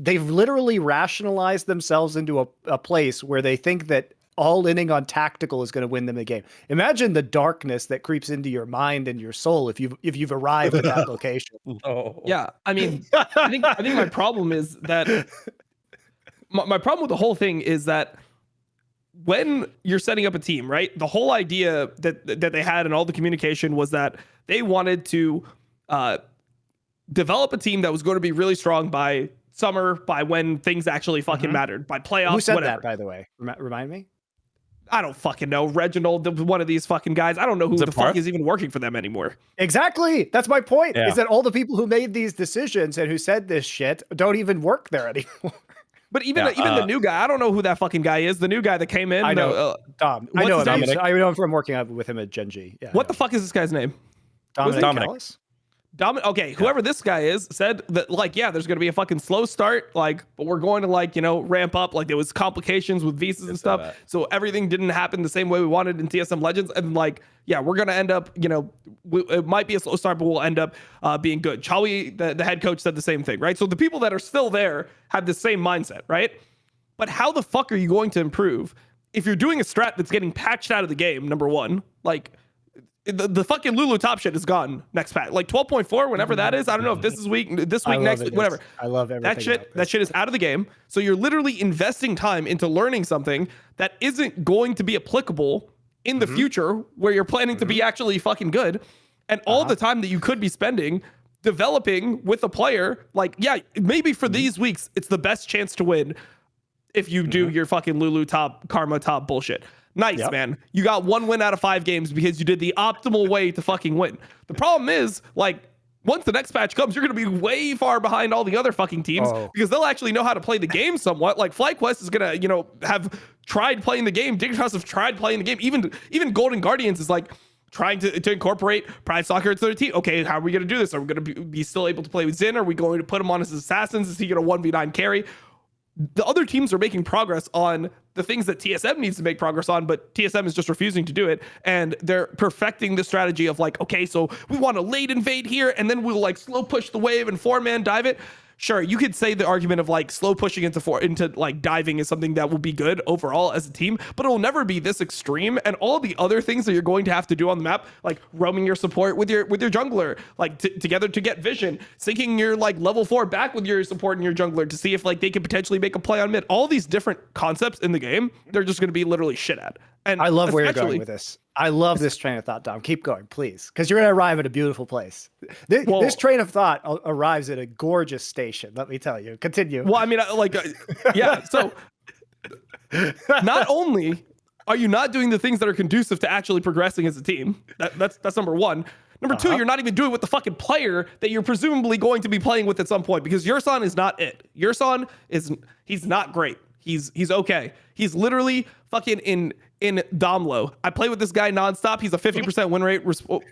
literally rationalized themselves into a place where they think that all-inning on tactical is going to win them the game. Imagine the darkness that creeps into your mind and your soul if you've arrived at that location. Oh. Yeah, I mean, I think my problem is that my problem with the whole thing is that when you're setting up a team, right? The whole idea that they had and all the communication was that they wanted to develop a team that was going to be really strong by summer, by when things actually fucking mattered, by playoffs. Who said whatever. that, by the way? Remind me. I don't fucking know. Reginald, one of these fucking guys. I don't know who the fuck is even working for them anymore. Exactly. That's my point. Yeah. Is that all the people who made these decisions and who said this shit don't even work there anymore. But even the new guy, I don't know who that fucking guy is. The new guy that came in. I know. Dom. I know him. I know him from working with him at Gen.G. Yeah. What the fuck is this guy's name? Dominic. Okay, whoever this guy is said that like, yeah, there's going to be a fucking slow start, like, but we're going to like, you know, ramp up. Like there was complications with visas and stuff. So everything didn't happen the same way we wanted in TSM Legends. And like, yeah, we're going to end up, you know, it might be a slow start, but we'll end up being good. Chawi, the head coach, said the same thing, right? So the people that are still there have the same mindset, right? But how the fuck are you going to improve if you're doing a strat that's getting patched out of the game, number one? Like, the fucking Lulu top shit is gone next patch. Like 12.4, whenever that is. I don't know if this week, next week, whatever. I love everything. That shit is out of the game. So you're literally investing time into learning something that isn't going to be applicable in the future where you're planning to be actually fucking good. and all the time that you could be spending developing with a player, like, yeah, maybe for these weeks, it's the best chance to win if you do your fucking Lulu top, Karma top bullshit. Nice, man. You got 1 win out of 5 games because you did the optimal way to fucking win. The problem is, like, once the next patch comes, you're going to be way far behind all the other fucking teams because they'll actually know how to play the game somewhat. Like, Flyquest is going to, have tried playing the game. Dignitas have tried playing the game. Even Golden Guardians is like trying to incorporate Pride Soccer into their team. Okay, how are we going to do this? Are we going to be still able to play with Zin? Are we going to put him on as assassins? Is he going to 1v9 carry? The other teams are making progress on the things that TSM needs to make progress on, but TSM is just refusing to do it. And they're perfecting the strategy of like, okay, so we want to late invade here, and then we'll like slow push the wave and 4-man dive it. Sure, you could say the argument of like slow pushing into like diving is something that will be good overall as a team, but it will never be this extreme. And all the other things that you're going to have to do on the map, like roaming your support with your jungler, like together to get vision, syncing your like level 4 back with your support and your jungler to see if like they could potentially make a play on mid. All these different concepts in the game, they're just going to be literally shit at. And I love where you're going with this. I love this train of thought, Dom. Keep going, please, because you're going to arrive at a beautiful place. This train of thought arrives at a gorgeous station, let me tell you. Continue. Well, I mean, yeah. So not only are you not doing the things that are conducive to actually progressing as a team, that's number one. Number two, you're not even doing it with the fucking player that you're presumably going to be playing with at some point, because Yurson is not it. Yurson he's not great. He's okay. He's literally fucking in Domlo. I play with this guy nonstop. He's a 50% win rate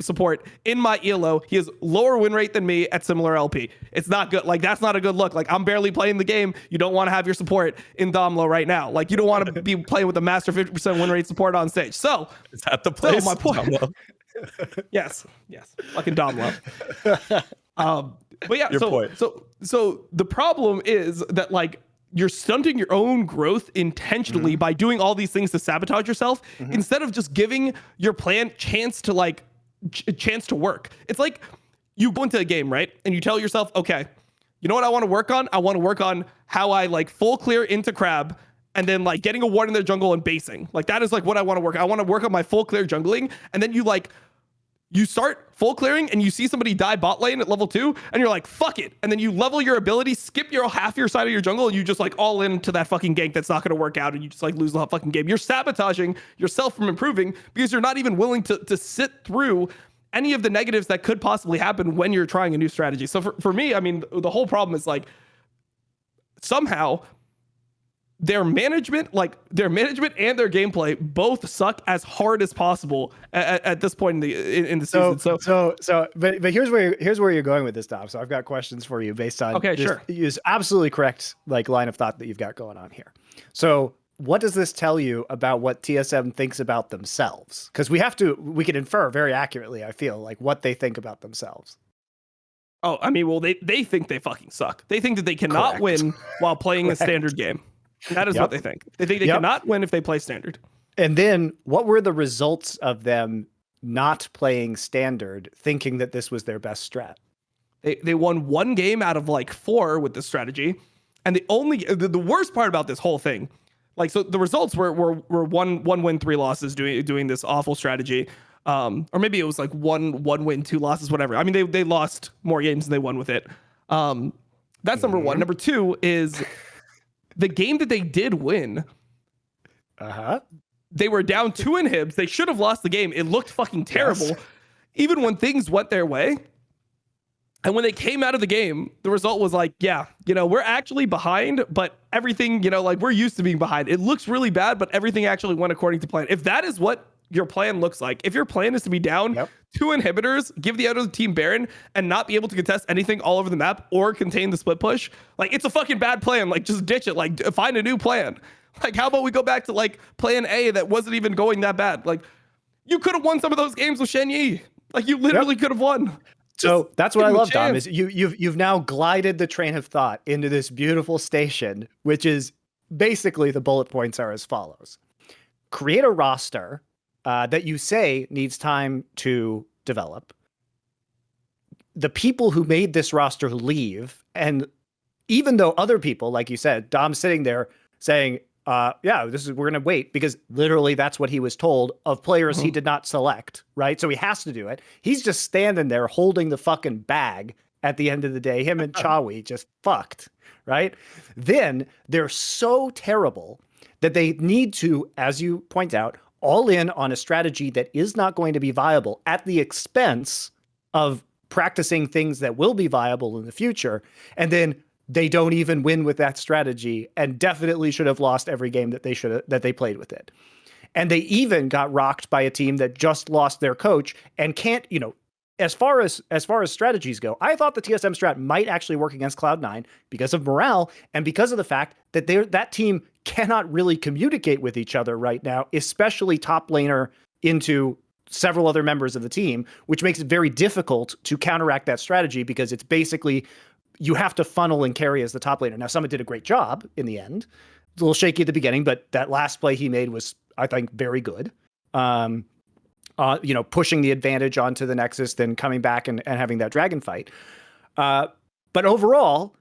support in my ELO. He has lower win rate than me at similar LP. It's not good. Like, that's not a good look. Like, I'm barely playing the game. You don't want to have your support in Domlo right now. Like, you don't want to be playing with a master 50% win rate support on stage. So is that the place? So my point. Yes. Fucking Domlo. But yeah. So the problem is that like, you're stunting your own growth intentionally by doing all these things to sabotage yourself instead of just giving your plan chance to like chance to work. It's like you go into a game, right? And you tell yourself, okay, you know what I want to work on? I want to work on how I like full clear into crab and then like getting a ward in their jungle and basing. Like that is like what I want to work on. I want to work on my full clear jungling. And then you start full clearing and you see somebody die bot lane at level 2 and you're like, fuck it. And then you level your ability, skip your half your side of your jungle, and you just like all into that fucking gank that's not going to work out, and you just like lose the whole fucking game. You're sabotaging yourself from improving because you're not even willing to sit through any of the negatives that could possibly happen when you're trying a new strategy. So for me, I mean, the whole problem is like somehow their management and their gameplay both suck as hard as possible at this point in the season. But here's where you're going with this, Dom. So I've got questions for you based on use absolutely correct like line of thought that you've got going on here. So what does this tell you about what TSM thinks about themselves? Because we can infer very accurately, I feel, like what they think about themselves. Oh, I mean, well, they think they fucking suck. They think that they cannot win while playing a standard game. That is what they think. They think they cannot win if they play standard. And then what were the results of them not playing standard, thinking that this was their best strat? They won 1 game out of like 4 with this strategy. And the worst part about this whole thing, like, so the results were 1 win, 3 losses doing this awful strategy. Or maybe it was like 1 win, 2 losses, whatever. I mean, they lost more games than they won with it. That's number one. Number two is the game that they did win. They were down 2 inhibs. They should have lost the game. It looked fucking terrible, even when things went their way. And when they came out of the game, the result was like, yeah, we're actually behind, but everything, like we're used to being behind. It looks really bad, but everything actually went according to plan. If that is what your plan looks like, if your plan is to be down 2 inhibitors, give the other team Baron, and not be able to contest anything all over the map or contain the split push, like, it's a fucking bad plan. Like, just ditch it. Like, find a new plan. Like, how about we go back to like plan A that wasn't even going that bad? Like, you could have won some of those games with Gen.G. Like, you literally could have won. So that's what I love, Dom, is you've now glided the train of thought into this beautiful station, which is basically the bullet points are as follows. Create a roster that you say needs time to develop. The people who made this roster leave, and even though other people, like you said, Dom's sitting there saying, we're going to wait, because literally that's what he was told of players he did not select, right? So he has to do it. He's just standing there holding the fucking bag at the end of the day. Him and Chawi just fucked, right? Then they're so terrible that they need to, as you point out, all in on a strategy that is not going to be viable at the expense of practicing things that will be viable in the future. And then they don't even win with that strategy, and definitely should have lost every game that they played with it. And they even got rocked by a team that just lost their coach and can't, as far as strategies go, I thought the TSM strat might actually work against Cloud9 because of morale and because of the fact that that team cannot really communicate with each other right now, especially top laner into several other members of the team, which makes it very difficult to counteract that strategy, because it's basically you have to funnel and carry as the top laner. Now, Summit did a great job in the end. It's a little shaky at the beginning, but that last play he made was, I think, very good. Pushing the advantage onto the Nexus, then coming back and having that dragon fight. But overall,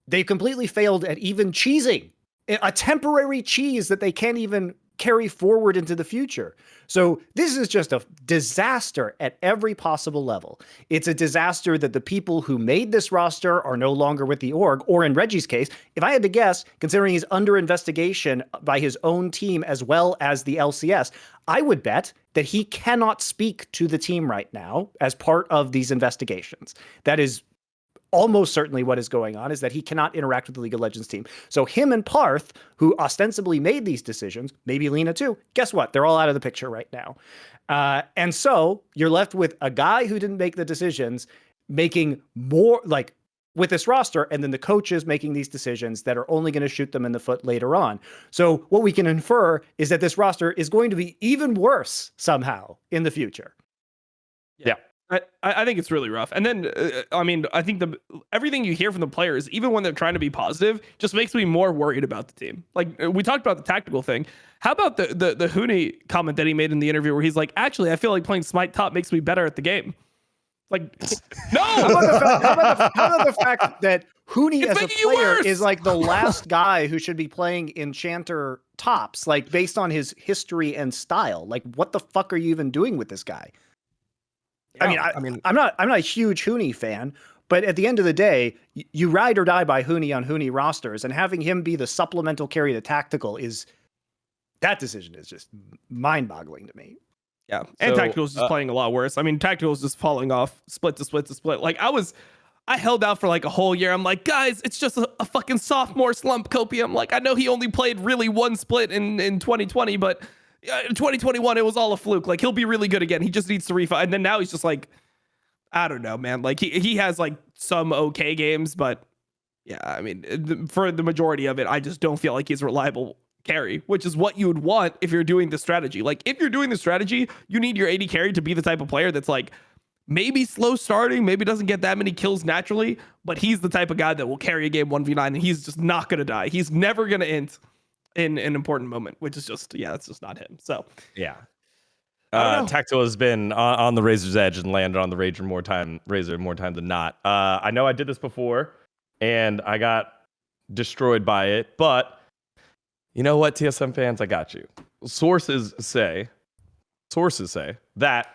they've completely failed at even cheesing. A temporary cheese that they can't even carry forward into the future. So this is just a disaster at every possible level. It's a disaster that the people who made this roster are no longer with the org, or in Reggie's case, if I had to guess, considering he's under investigation by his own team as well as the LCS, I would bet that he cannot speak to the team right now as part of these investigations. That is almost certainly what is going on, is that he cannot interact with the League of Legends team. So him and Parth, who ostensibly made these decisions, maybe Lena too, guess what? They're all out of the picture right now. And so you're left with a guy who didn't make the decisions making more, like, with this roster, and then the coaches making these decisions that are only going to shoot them in the foot later on. So what we can infer is that this roster is going to be even worse somehow in the future. Yeah. I think it's really rough. And then, I think everything you hear from the players, even when they're trying to be positive, just makes me more worried about the team. Like, we talked about the tactical thing. How about the Huni comment that he made in the interview where he's like, actually, I feel like playing Smite top makes me better at the game. Like, no! How about the fact that Huni as a player is like the last guy who should be playing Enchanter tops, like, based on his history and style? Like, what the fuck are you even doing with this guy? Yeah, I'm not a huge Huni fan, but at the end of the day, you ride or die by Huni on Huni rosters, and having him be the supplemental carry to tactical that decision is just mind-boggling to me. Yeah, and Tactical's just playing a lot worse. Tactical's just falling off split to split to split. Like, I held out for like a whole year. I'm like, guys, it's just a fucking sophomore slump, Copium. Like, I know he only played really one split in 2020, but in 2021, it was all a fluke. Like, he'll be really good again. He just needs to refight. And then now he's just like, I don't know, man. Like, he has like some okay games, but yeah, for the majority of it, I just don't feel like he's a reliable carry, which is what you would want if you're doing the strategy. Like, if you're doing the strategy, you need your AD carry to be the type of player that's like maybe slow starting, maybe doesn't get that many kills naturally, but he's the type of guy that will carry a game 1v9, and he's just not going to die. He's never going to int in an important moment, which is just, that's just not him. So yeah, Tactical has been on the razor's edge and landed on the razor more time than not. I know I did this before and I got destroyed by it, but you know what, TSM fans, I got you. Sources say that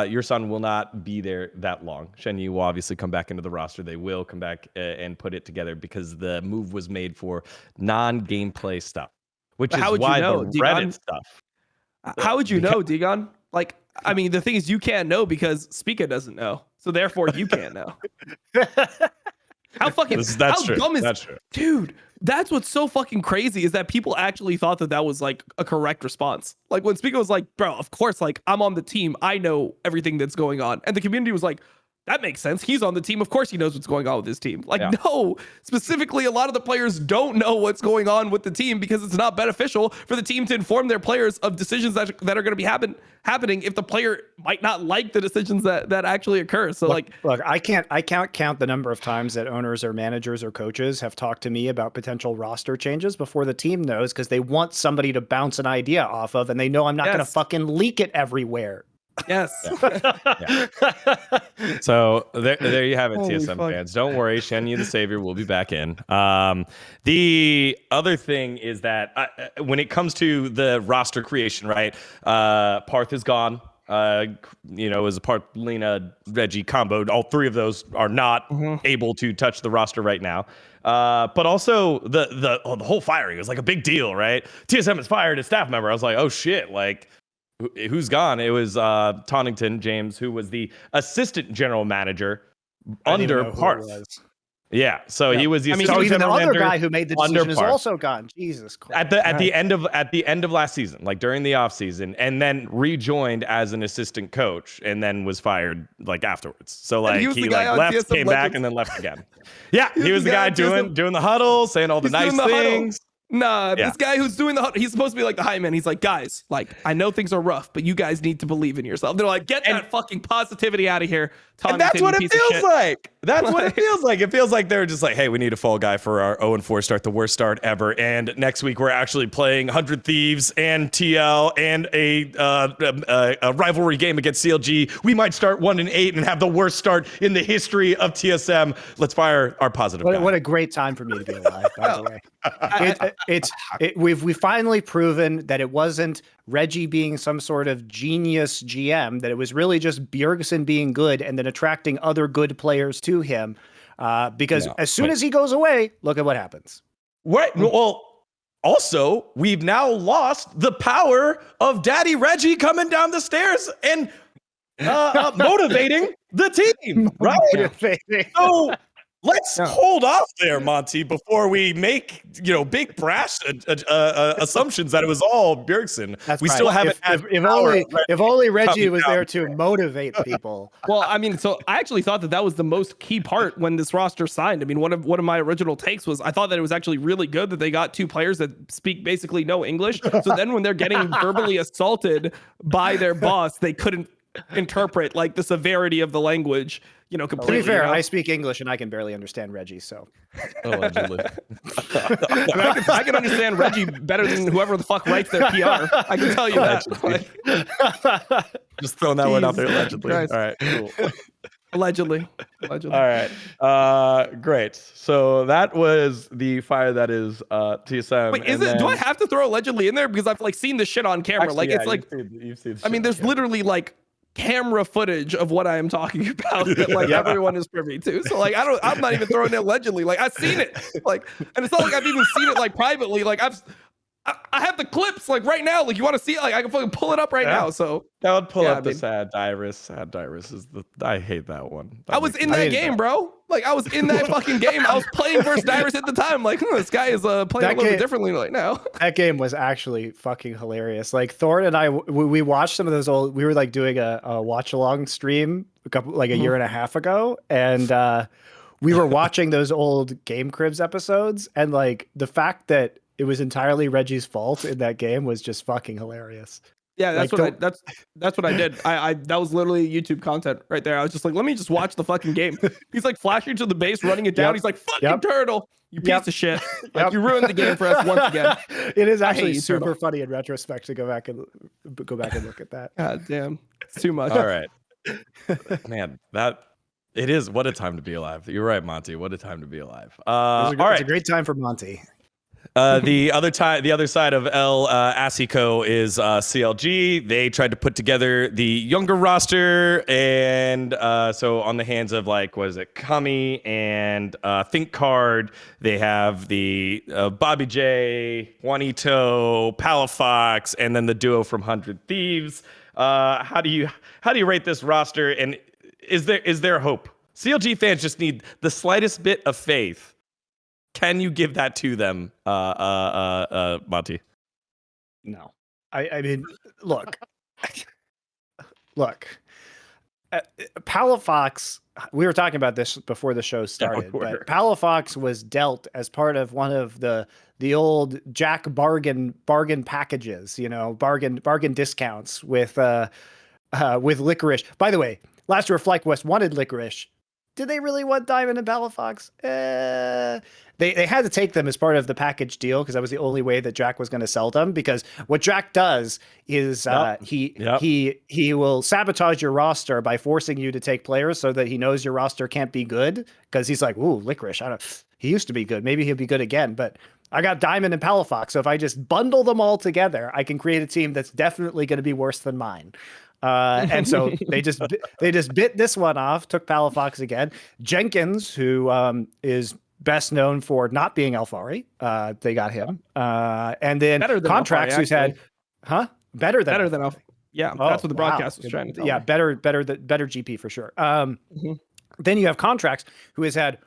your son will not be there that long. Shenyi will obviously come back into the roster. They will come back and put it together because the move was made for non-gameplay stuff, which is why the Reddit stuff. How would you know, dGon? Like, the thing is, you can't know because Spica doesn't know, so therefore you can't know. How fucking that's true. Dumb is that's true, dude? That's what's so fucking crazy is that people actually thought that was like a correct response. Like, when Spica was like, bro, of course, like, I'm on the team, I know everything that's going on, and the community was like, that makes sense. He's on the team. Of course he knows what's going on with his team. Like, no, specifically, a lot of the players don't know what's going on with the team because it's not beneficial for the team to inform their players of decisions that are going to be happening if the player might not like the decisions that actually occur. So look, I can't count the number of times that owners or managers or coaches have talked to me about potential roster changes before the team knows, because they want somebody to bounce an idea off of, and they know I'm not going to fucking leak it everywhere. Yes. So there you have it, Holy TSM fuck. fans. Don't worry, Shenyi the Savior will be back in. The other thing is that when it comes to the roster creation, right? Parth is gone. As a Parth, Lina, Reggie combo, all three of those are not able to touch the roster right now. But also the whole firing was like a big deal, right? TSM has fired a staff member. I was like, oh shit, like who's gone? It was Tonington James, who was the assistant general manager under Parth. Yeah, so he was the assistant so even the general other manager guy who made the under decision is Parth. also gone. Jesus Christ. At the end of last season, like during the off season, and then rejoined as an assistant coach, and then was fired like afterwards. So like he like left, TSM came back, Legends. and then left again. Yeah, he was the guy doing the huddle, saying all the nice things. Nah, this guy who's doing the huddle, he's supposed to be like the hype man. He's like, guys, like I know things are rough, but you guys need to believe in yourself. They're like, get that fucking positivity out of here. And that's what it feels like. That's what it feels like. It feels like they're just like, hey, we need a fall guy for our 0-4 start, the worst start ever. And next week we're actually playing 100 Thieves and TL and a rivalry game against CLG. We might start 1-8 and have the worst start in the history of TSM. Let's fire our positive guy. What a great time for me to be alive, by the way. We've finally proven that it wasn't Reggie being some sort of genius GM, that it was really just Bjergsem being good and then attracting other good players to him. Because as soon as he goes away, look at what happens. Right. Well, also, we've now lost the power of Daddy Reggie coming down the stairs and motivating the team, right? So let's hold off there, Monty, before we make big brash assumptions that it was all Bjergsem. That's we right. still haven't. If only Reggie was there to motivate people. Well, I mean, so I actually thought that was the most key part when this roster signed. I mean, one of my original takes was I thought that it was actually really good that they got two players that speak basically no English. So then when they're getting verbally assaulted by their boss, they couldn't interpret like the severity of the language. Completely. To be fair, I speak English and I can barely understand Reggie, so. Allegedly. I can understand Reggie better than whoever the fuck writes their PR. I can tell you that. Just throwing that one out there, allegedly. Christ. All right, cool. Allegedly. All right. Great. So that was the fire that is TSM. Wait, do I have to throw allegedly in there? Because I've like seen this shit on camera. Actually, it's like, you've seen I mean, there's literally like camera footage of what I am talking about that like everyone is privy to. So like I'm not even throwing it allegedly. Like I've seen it. Like, and it's not like I've even seen it like privately. Like I have the clips like right now. Like you want to see it? Like I can fucking pull it up right now. So that would pull up the sad Dyrus. Sad Dyrus is I hate that one. I was in that game, bro. Like I was in that fucking game. I was playing versus Dyrus at the time. Like this guy is playing a little bit differently right now. That game was actually fucking hilarious. Like Thorn and I, we watched some of those old. We were like doing a watch along stream a year and a half ago, and we were watching those old Game Cribs episodes, and like the fact that it was entirely Reggie's fault in that game was just fucking hilarious. Yeah, that's that's what I did. I that was literally YouTube content right there. I was just like, let me just watch the fucking game. He's like flashing to the base, running it down. He's like, fucking turtle, you piece of shit. Like you ruined the game for us once again. It is actually super funny in retrospect to go back and look at that. God damn, it's too much. All right, man, it is. What a time to be alive. You're right, Monty. What a time to be alive. It's a great time for Monty. The other side of El Asico is CLG. They tried to put together the younger roster, and so on the hands of Kami and Think Card, they have the Bobby J, Juanito, Palafox, and then the duo from 100 Thieves. How do you rate this roster? And is there hope? CLG fans just need the slightest bit of faith. Can you give that to them, Monty? No. I mean, look. Palafox, we were talking about this before the show started, but Palafox was dealt as part of one of the old Jack bargain packages, bargain discounts with Licorice. By the way, last year Flyquest wanted Licorice, do they really want Diamond and Palafox? They had to take them as part of the package deal because that was the only way that Jack was going to sell them. Because what Jack does is he will sabotage your roster by forcing you to take players so that he knows your roster can't be good. Because he's like, ooh, Licorice, he used to be good. Maybe he'll be good again. But I got Diamond and Palafox, so if I just bundle them all together, I can create a team that's definitely going to be worse than mine. And so they just bit this one off, took Palafox again. Jenkins, who is best known for not being Alfari, they got him. And then Contracts, who's had, better than Alfari. Yeah, that's what the broadcast was trying to tell me. better GP for sure. Then you have Contracts, who has had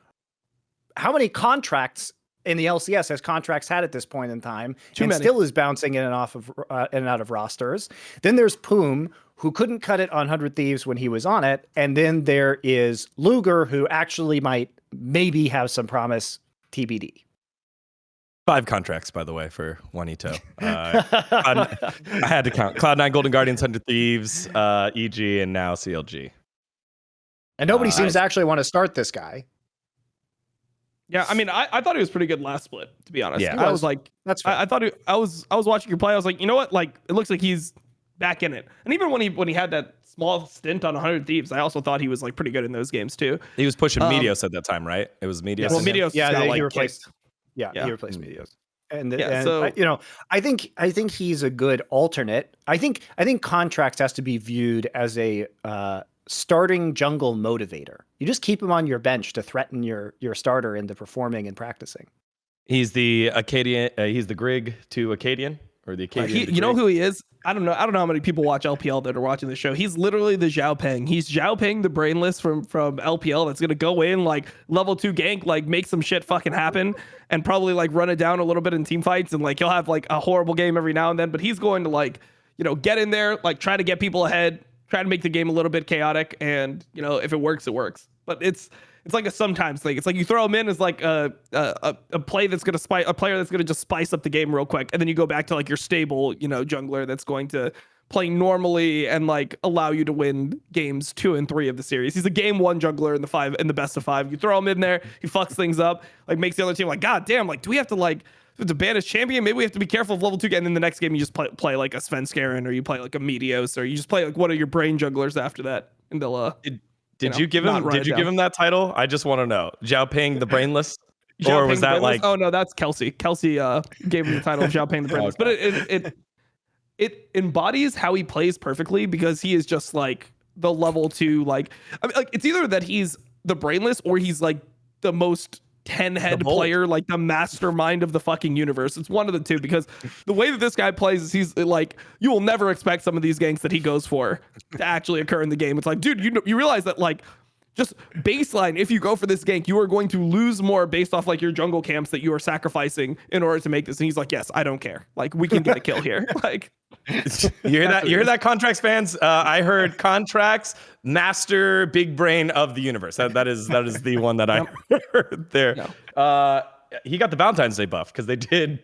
how many contracts in the LCS has Contracts had at this point in time, still is bouncing in and out of rosters. Then there's Poom, who couldn't cut it on 100 Thieves when he was on it, and then there is Luger, who actually might maybe have some promise, TBD. 5 contracts, by the way, for Juanito. I had to count. Cloud9, Golden Guardians, 100 Thieves, EG, and now CLG. And nobody seems to actually want to start this guy. Yeah, I mean, I thought he was pretty good last split, to be honest. Yeah, I was like, that's fair. I thought I was watching your play. I was like, you know what? Like, it looks like he's back in it. And even when he had that small stint on 100 Thieves, I also thought he was like pretty good in those games too. He was pushing Meteos at that time, right? It was Meteos. Well, Meteos, he replaced. He replaced Meteos. And so I think he's a good alternate. I think Contracts has to be viewed as a starting jungle motivator. You just keep him on your bench to threaten your starter into performing and practicing. He's the Acadian. He's the Grig to Acadian, or the Acadian. You know who he is? I don't know how many people watch LPL that are watching the show. He's literally the Zhao Peng. He's Zhao Peng, the brainless from LPL that's gonna go in like level 2 gank, like make some shit fucking happen, and probably like run it down a little bit in team fights, and like he'll have like a horrible game every now and then. But he's going to like, get in there, like try to get people ahead, try to make the game a little bit chaotic, and if it works, it works. But it's like a sometimes thing. It's like you throw him in as like a player that's gonna just spice up the game real quick, and then you go back to like your stable, jungler that's going to play normally and like allow you to win games 2 and 3 of the series. He's a game 1 jungler in the best of 5. You throw him in there, he fucks things up, like makes the other team like, God damn, like do we have to ban his champion? Maybe we have to be careful of level 2. And then the next game you just play like a Svenskeren, or you play like a Meteos, or you just play like one of your brain jugglers after that, and they'll Did you give him that title? I just want to know. Zhao Peng the brainless? Or was that like... Oh no, that's Kelsey. Kelsey gave him the title of Zhao Peng the brainless. Okay. But it embodies how he plays perfectly, because he is just like the level 2, like it's either that he's the brainless or he's like the most 10-head player, like the mastermind of the fucking universe. It's one of the two, because the way that this guy plays is he's like, you will never expect some of these ganks that he goes for to actually occur in the game. It's like, dude, you realize that like just baseline, if you go for this gank, you are going to lose more based off like your jungle camps that you are sacrificing in order to make this. And he's like, yes, I don't care. Like we can get a kill here. Like you hear that? You hear that, Contracts fans? I heard Contracts, master big brain of the universe. That is the one that I heard there. No. He got the Valentine's Day buff because they did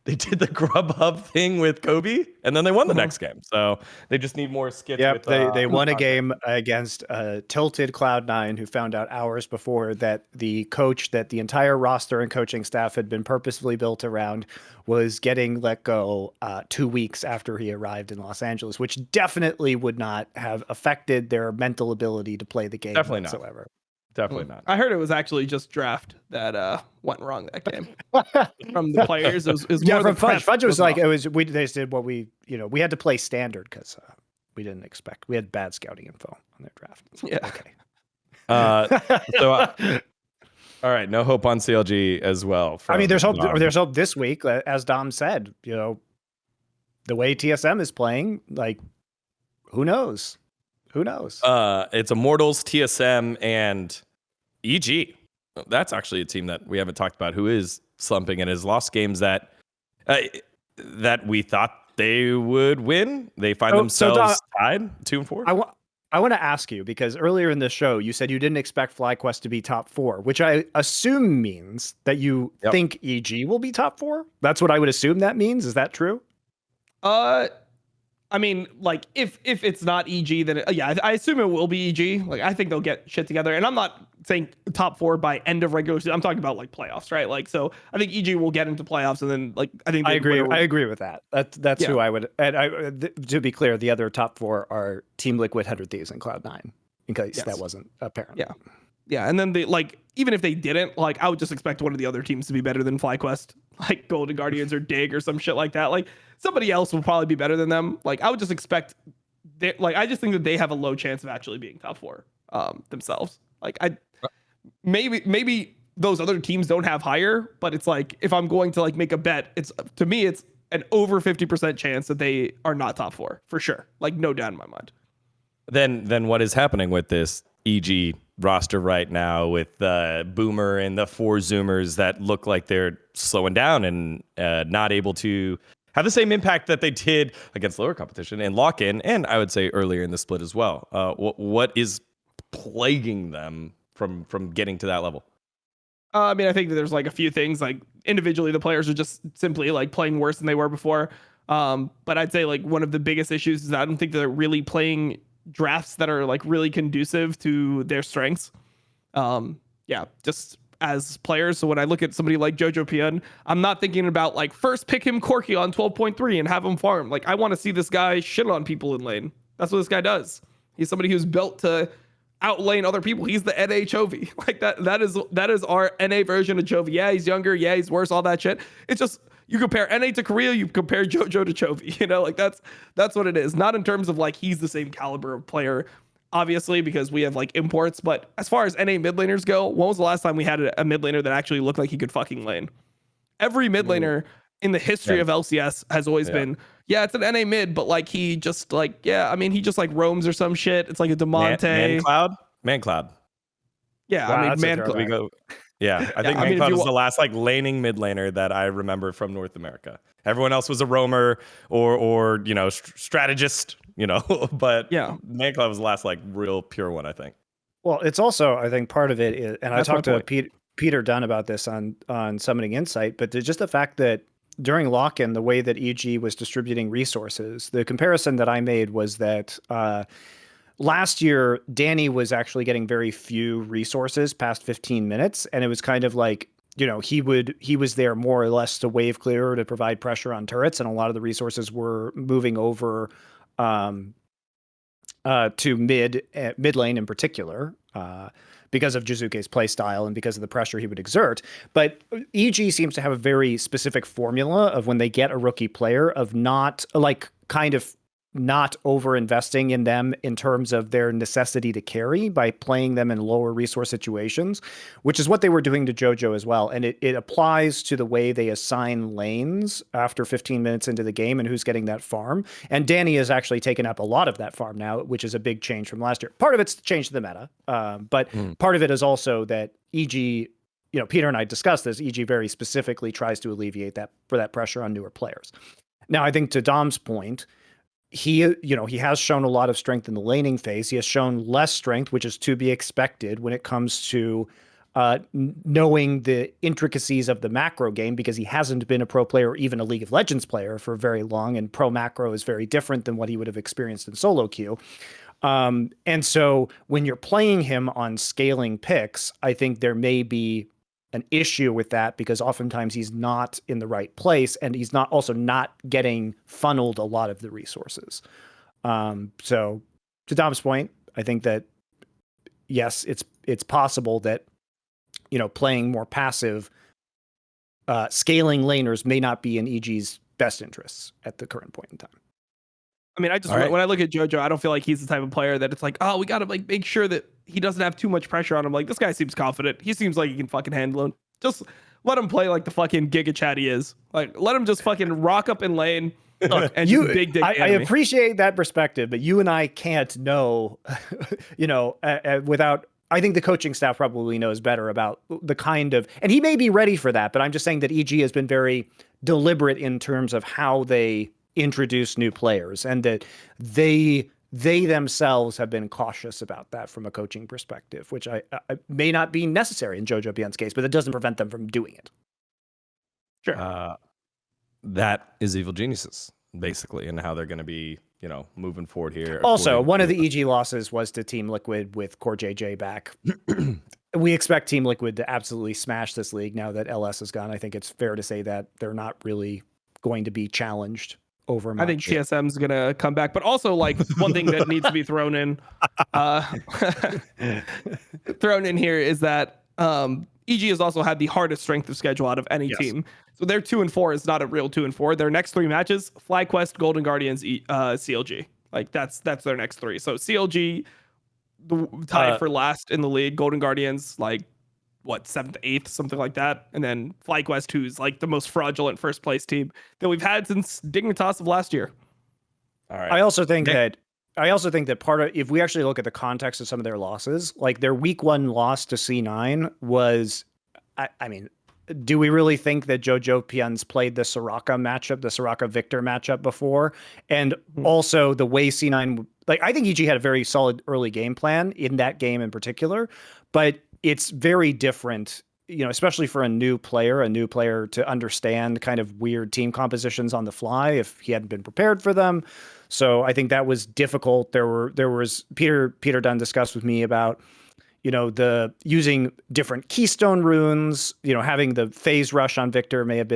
the Grubhub thing with Kobe, and then they won the next game. So they just need more skits. Yep, they won a game against tilted Cloud9, who found out hours before that the coach that the entire roster and coaching staff had been purposefully built around was getting let go 2 weeks after he arrived in Los Angeles, which definitely would not have affected their mental ability to play the game whatsoever. Definitely not. I heard it was actually just draft that went wrong that game from the players. It was more from Fudge. Fudge was like, they just did what we we had to play standard because we didn't expect. We had bad scouting info on their draft. So, yeah. Okay. All right, no hope on CLG as well. I mean, there's hope. There's hope this week, as Dom said. The way TSM is playing, like, who knows? Who knows? It's Immortals, TSM, and EG. That's actually a team that we haven't talked about, who is slumping and has lost games that we thought they would win. They find themselves tied 2 and 4. I want to ask you, because earlier in the show you said you didn't expect Flyquest to be top 4, which I assume means that you think EG will be top 4. That's what I would assume that means. Is that true? I mean, like if it's not EG, then I assume it will be EG. Like I think they'll get shit together, and I'm not saying top 4 by end of regular season. I'm talking about like playoffs, right? Like so, I think EG will get into playoffs, and then like I think I agree. I agree with that. That's who I would. And to be clear, the other top 4 are Team Liquid, 100 Thieves, and Cloud9. In case that wasn't apparent. Yeah, and then they like even if they didn't, like I would just expect one of the other teams to be better than Flyquest, like Golden Guardians or Dig or some shit like that. Like somebody else will probably be better than them. Like I would just expect, I just think that they have a low chance of actually being top 4 themselves. Like maybe those other teams don't have higher, but it's like if I'm going to like make a bet, it's to me it's an over 50% chance that they are not top 4 for sure. Like no doubt in my mind. Then what is happening with this EG roster right now with Boomer and the 4 Zoomers that look like they're slowing down and not able to have the same impact that they did against lower competition and lock-in, and I would say earlier in the split as well. What is plaguing them from getting to that level? I mean, I think that there's like a few things. Like individually, the players are just simply like playing worse than they were before. But I'd say like one of the biggest issues is I don't think they're really playing drafts that are like really conducive to their strengths. Just as players. So when I look at somebody like Jojo Pion, I'm not thinking about like first pick him Corky on 12.3 and have him farm. Like I want to see this guy shit on people in lane. That's what this guy does. He's somebody who's built to outlane other people. He's the NA Chovy. Like that is our NA version of Chovy. Yeah, he's younger. Yeah, he's worse. All that shit. It's just you compare NA to Korea, you compare Jojo to Chovy. You know, like that's what it is. Not in terms of like he's the same caliber of player, obviously, because we have like imports. But as far as NA mid laners go, when was the last time we had a mid laner that actually looked like he could fucking lane? Every mid laner in the history of LCS has always been, it's an NA mid, but like he just like, he just like roams or some shit. It's like a Demonte. Man Cloud. Yeah, wow, I mean, Man We go. Yeah, I think Man Cloud was the last like laning mid laner that I remember from North America. Everyone else was a roamer or strategist, but Man Cloud was the last like real pure one, I think. Well, it's also, I think part of it is, and I talked to Peter Dunn about this on Summoning Insight, but just the fact that during lock-in, the way that EG was distributing resources, the comparison that I made was that last year, Danny was actually getting very few resources past 15 minutes. And it was kind of like, he was there more or less to wave clear, to provide pressure on turrets. And a lot of the resources were moving over to mid lane in particular, because of Jizuke's playstyle and because of the pressure he would exert. But EG seems to have a very specific formula of when they get a rookie player of not over investing in them in terms of their necessity to carry by playing them in lower resource situations, which is what they were doing to Jojo as well. And it applies to the way they assign lanes after 15 minutes into the game and who's getting that farm. And Danny has actually taken up a lot of that farm now, which is a big change from last year. Part of it's changed the meta, but part of it is also that EG, Peter and I discussed this, EG very specifically tries to alleviate that pressure on newer players. Now, I think to Dom's point, he has shown a lot of strength in the laning phase. He has shown less strength, which is to be expected when it comes to knowing the intricacies of the macro game, because he hasn't been a pro player or even a League of Legends player for very long, and pro macro is very different than what he would have experienced in solo queue. And so when you're playing him on scaling picks, I think there may be an issue with that, because oftentimes he's not in the right place and he's not getting funneled a lot of the resources. So to Dom's point, I think that yes, it's possible that, playing more passive, scaling laners may not be in EG's best interests at the current point in time. I mean, when I look at Jojo, I don't feel like he's the type of player that it's like, oh, we got to like make sure that he doesn't have too much pressure on him. Like, this guy seems confident. He seems like he can fucking handle him. Just let him play like the fucking Giga Chat he is. Like, let him just fucking rock up in lane and just big dick. I appreciate that perspective, but you and I can't know, without. I think the coaching staff probably knows better about the kind of, and he may be ready for that, but I'm just saying that EG has been very deliberate in terms of how they introduce new players, and that they themselves have been cautious about that from a coaching perspective, which I may not be necessary in Jojo Pion's case, but it doesn't prevent them from doing it. Sure. That is Evil Geniuses, basically, and how they're going to be moving forward here. Also, one of the EG losses was to Team Liquid with Core JJ back. We expect Team Liquid to absolutely smash this league now that LS is gone. I think it's fair to say that they're not really going to be challenged over much. I think TSM's gonna come back, but also like one thing that needs to be thrown in here is that EG has also had the hardest strength of schedule out of any team. So their 2-4 is not a real 2-4. Their next 3 matches: Flyquest, Golden Guardians, CLG. Like that's their next 3. So CLG tied for last in the league. Golden Guardians like 7th, 8th, something like that, and then Flyquest, who's like the most fraudulent first place team that we've had since Dignitas of last year. All right. I also think that part of, if we actually look at the context of some of their losses, like their week 1 loss to C9 was, I mean, do we really think that Jojo Pian's played the Soraka matchup, the Soraka Victor matchup before? And also the way C9, like I think EG had a very solid early game plan in that game in particular, but it's very different, especially for a new player to understand kind of weird team compositions on the fly if he hadn't been prepared for them. So I think that was difficult. There was Peter Dunn discussed with me about, the using different keystone runes, having the phase rush on Victor may have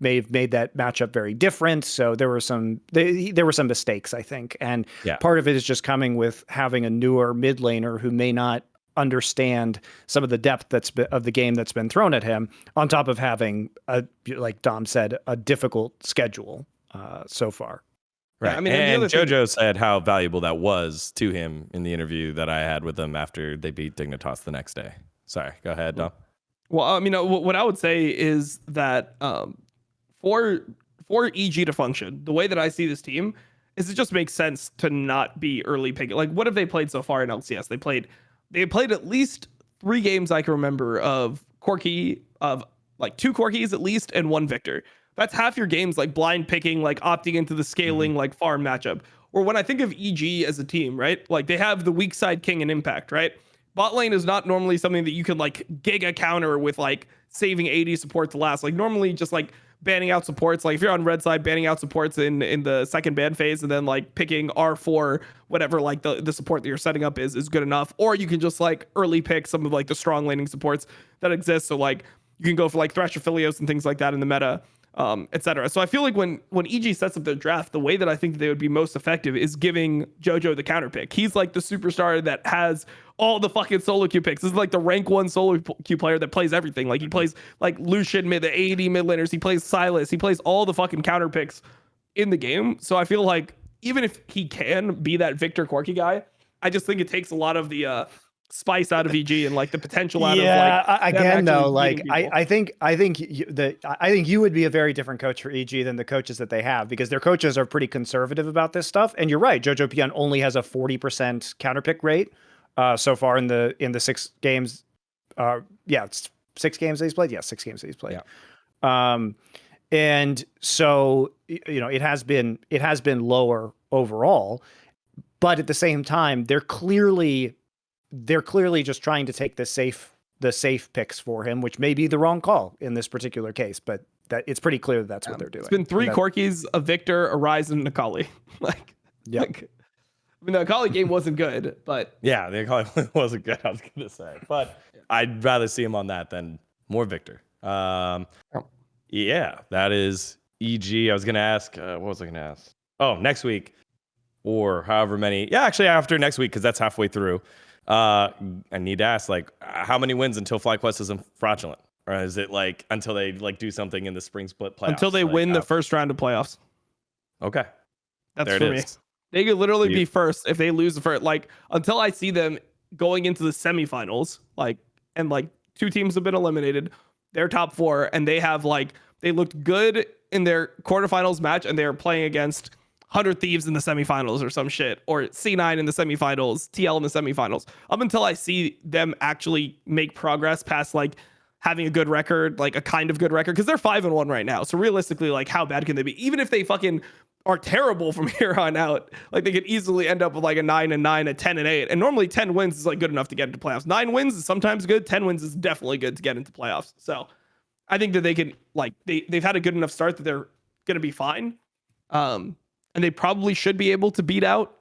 made that matchup very different. So there were some mistakes, I think. And part of it is just coming with having a newer mid laner who may not understand some of the depth of the game that's been thrown at him, on top of having like Dom said, a difficult schedule so far. Right. Yeah, I mean, and Jojo said how valuable that was to him in the interview that I had with him after they beat Dignitas the next day. Sorry, go ahead, Dom. Well, I mean, what I would say is that for EG to function, the way that I see this team is it just makes sense to not be early picking. Like, what have they played so far in LCS? They played at least 3 games I can remember of Corki, of like 2 Corkis at least, and 1 Victor. That's half your games, like blind picking, like opting into the scaling, like farm matchup. Or when I think of EG as a team, right? Like they have the weak side king and impact, right? Bot lane is not normally something that you can like giga counter with like saving 80 support to last. Like normally just like banning out supports. Like if you're on red side, banning out supports in the second ban phase, and then like picking R4, whatever like the support that you're setting up is good enough. Or you can just like early pick some of like the strong laning supports that exist. So like you can go for like Thresh Affiliates and things like that in the meta. Etc. So I feel like when EG sets up their draft, the way that I think they would be most effective is giving Jojo the counter pick. He's like the superstar that has all the fucking solo queue picks. This is like the rank 1 solo queue player that plays everything. Like he plays like Lucian mid, the AD mid laners. He plays Sylas. He plays all the fucking counter picks in the game. So I feel like even if he can be that Victor Corki guy, I just think it takes a lot of the spice out of EG and like the potential out of like again though, like I think you would be a very different coach for EG than the coaches that they have, because their coaches are pretty conservative about this stuff. And you're right, Jojo Pian only has a 40% counter pick rate so far in the 6 games. It's 6 games that he's played. 6 games that he's played. And so it has been lower overall, but at the same time they're clearly just trying to take the safe picks for him, which may be the wrong call in this particular case, but that it's pretty clear that's what they're doing. It's been 3 Corkis, a Victor, a Ryze, and an Akali. I mean, the Akali game wasn't good, but yeah, the Akali wasn't good, I was gonna say, but I'd rather see him on that than more Victor. Yeah, that is EG. I was gonna ask, what was I gonna ask? Oh, next week or however many. Yeah, actually after next week, because that's halfway through. I need to ask, like, how many wins until Flyquest isn't fraudulent, or is it like until they like do something in the spring split playoffs? Until they win the first round of playoffs. Okay, that's there for me. They could literally be first if they lose the first. Like until I see them going into the semifinals, like and like 2 teams have been eliminated, they're top 4, and they have like they looked good in their quarterfinals match, and they are playing against 100 Thieves in the semifinals or some shit, or C9 in the semifinals, TL in the semifinals. Up until I see them actually make progress past like having a good record, like a kind of good record, because they're 5-1 right now. So realistically, like how bad can they be? Even if they fucking are terrible from here on out, like they could easily end up with like a 9-9, a 10-8. And normally 10 wins is like good enough to get into playoffs. 9 wins is sometimes good. 10 wins is definitely good to get into playoffs. So I think that they can like they've had a good enough start that they're gonna be fine. and they probably should be able to beat out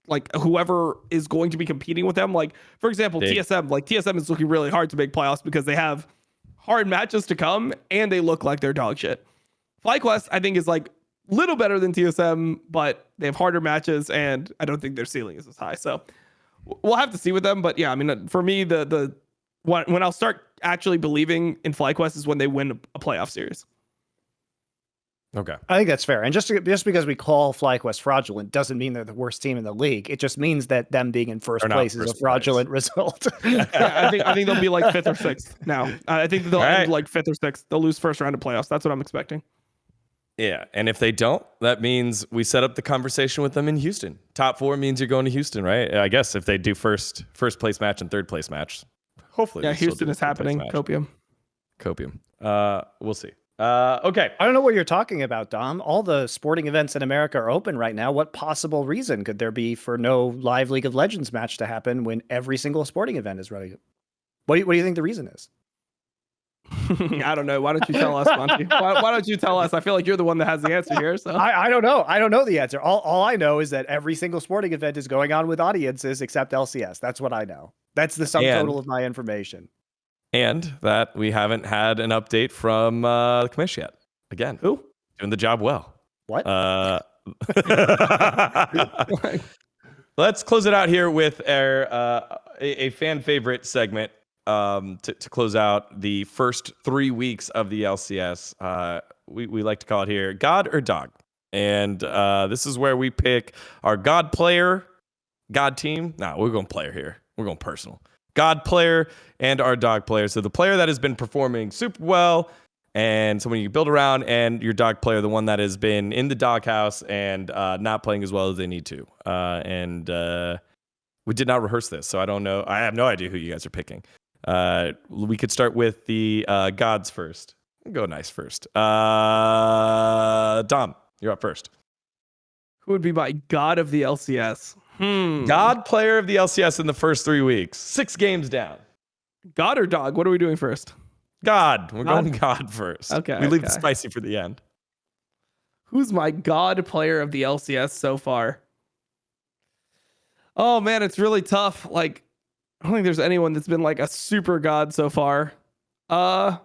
like whoever is going to be competing with them. Like, for example, TSM. Like, TSM is looking really hard to make playoffs because they have hard matches to come and they look like they're dog shit. Flyquest, I think, is like a little better than TSM, but they have harder matches and I don't think their ceiling is as high. So we'll have to see with them. But yeah, I mean, for me, when I'll start actually believing in Flyquest is when they win a playoff series. Okay. I think that's fair. And just because we call Flyquest fraudulent doesn't mean they're the worst team in the league. It just means that them being in first place is a fraudulent result. Yeah, I think they'll be like 5th or 6th now. I think they'll end like 5th or 6th. They'll lose first round of playoffs. That's what I'm expecting. Yeah, and if they don't, that means we set up the conversation with them in Houston. Top 4 means you're going to Houston, right? I guess if they do first place match and third place match, hopefully. Yeah, Houston is happening. Copium. We'll see. Okay. I don't know what you're talking about, Dom. All the sporting events in America are open right now. What possible reason could there be for no live League of Legends match to happen when every single sporting event is ready? What do you think the reason is? I don't know. Why don't you tell us, Monty? Why don't you tell us? I feel like you're the one that has the answer here. So I don't know. I don't know the answer. All I know is that every single sporting event is going on with audiences except LCS. That's what I know. That's the sum total of my information. And that we haven't had an update from the commission yet. Again, who doing the job well? What? Let's close it out here with our a fan favorite segment to close out the first 3 weeks of the LCS. We like to call it here God or Dog, and this is where we pick our God player, God team. No, we're going player here. We're going personal. God player and our dog player. So the player that has been performing super well and someone you can build around, and your dog player, the one that has been in the doghouse and not playing as well as they need to. We did not rehearse this, so I don't know. I have no idea who you guys are picking. We could start with the gods first. Go nice first. Dom, you're up first. Who would be my God of the LCS? God player of the LCS in the first 3 weeks. 6 games down. God or dog? What are we doing first? God. We're going God first. Okay. We leave the spicy for the end. Who's my God player of the LCS so far? Oh, man, it's really tough. Like, I don't think there's anyone that's been like a super God so far. I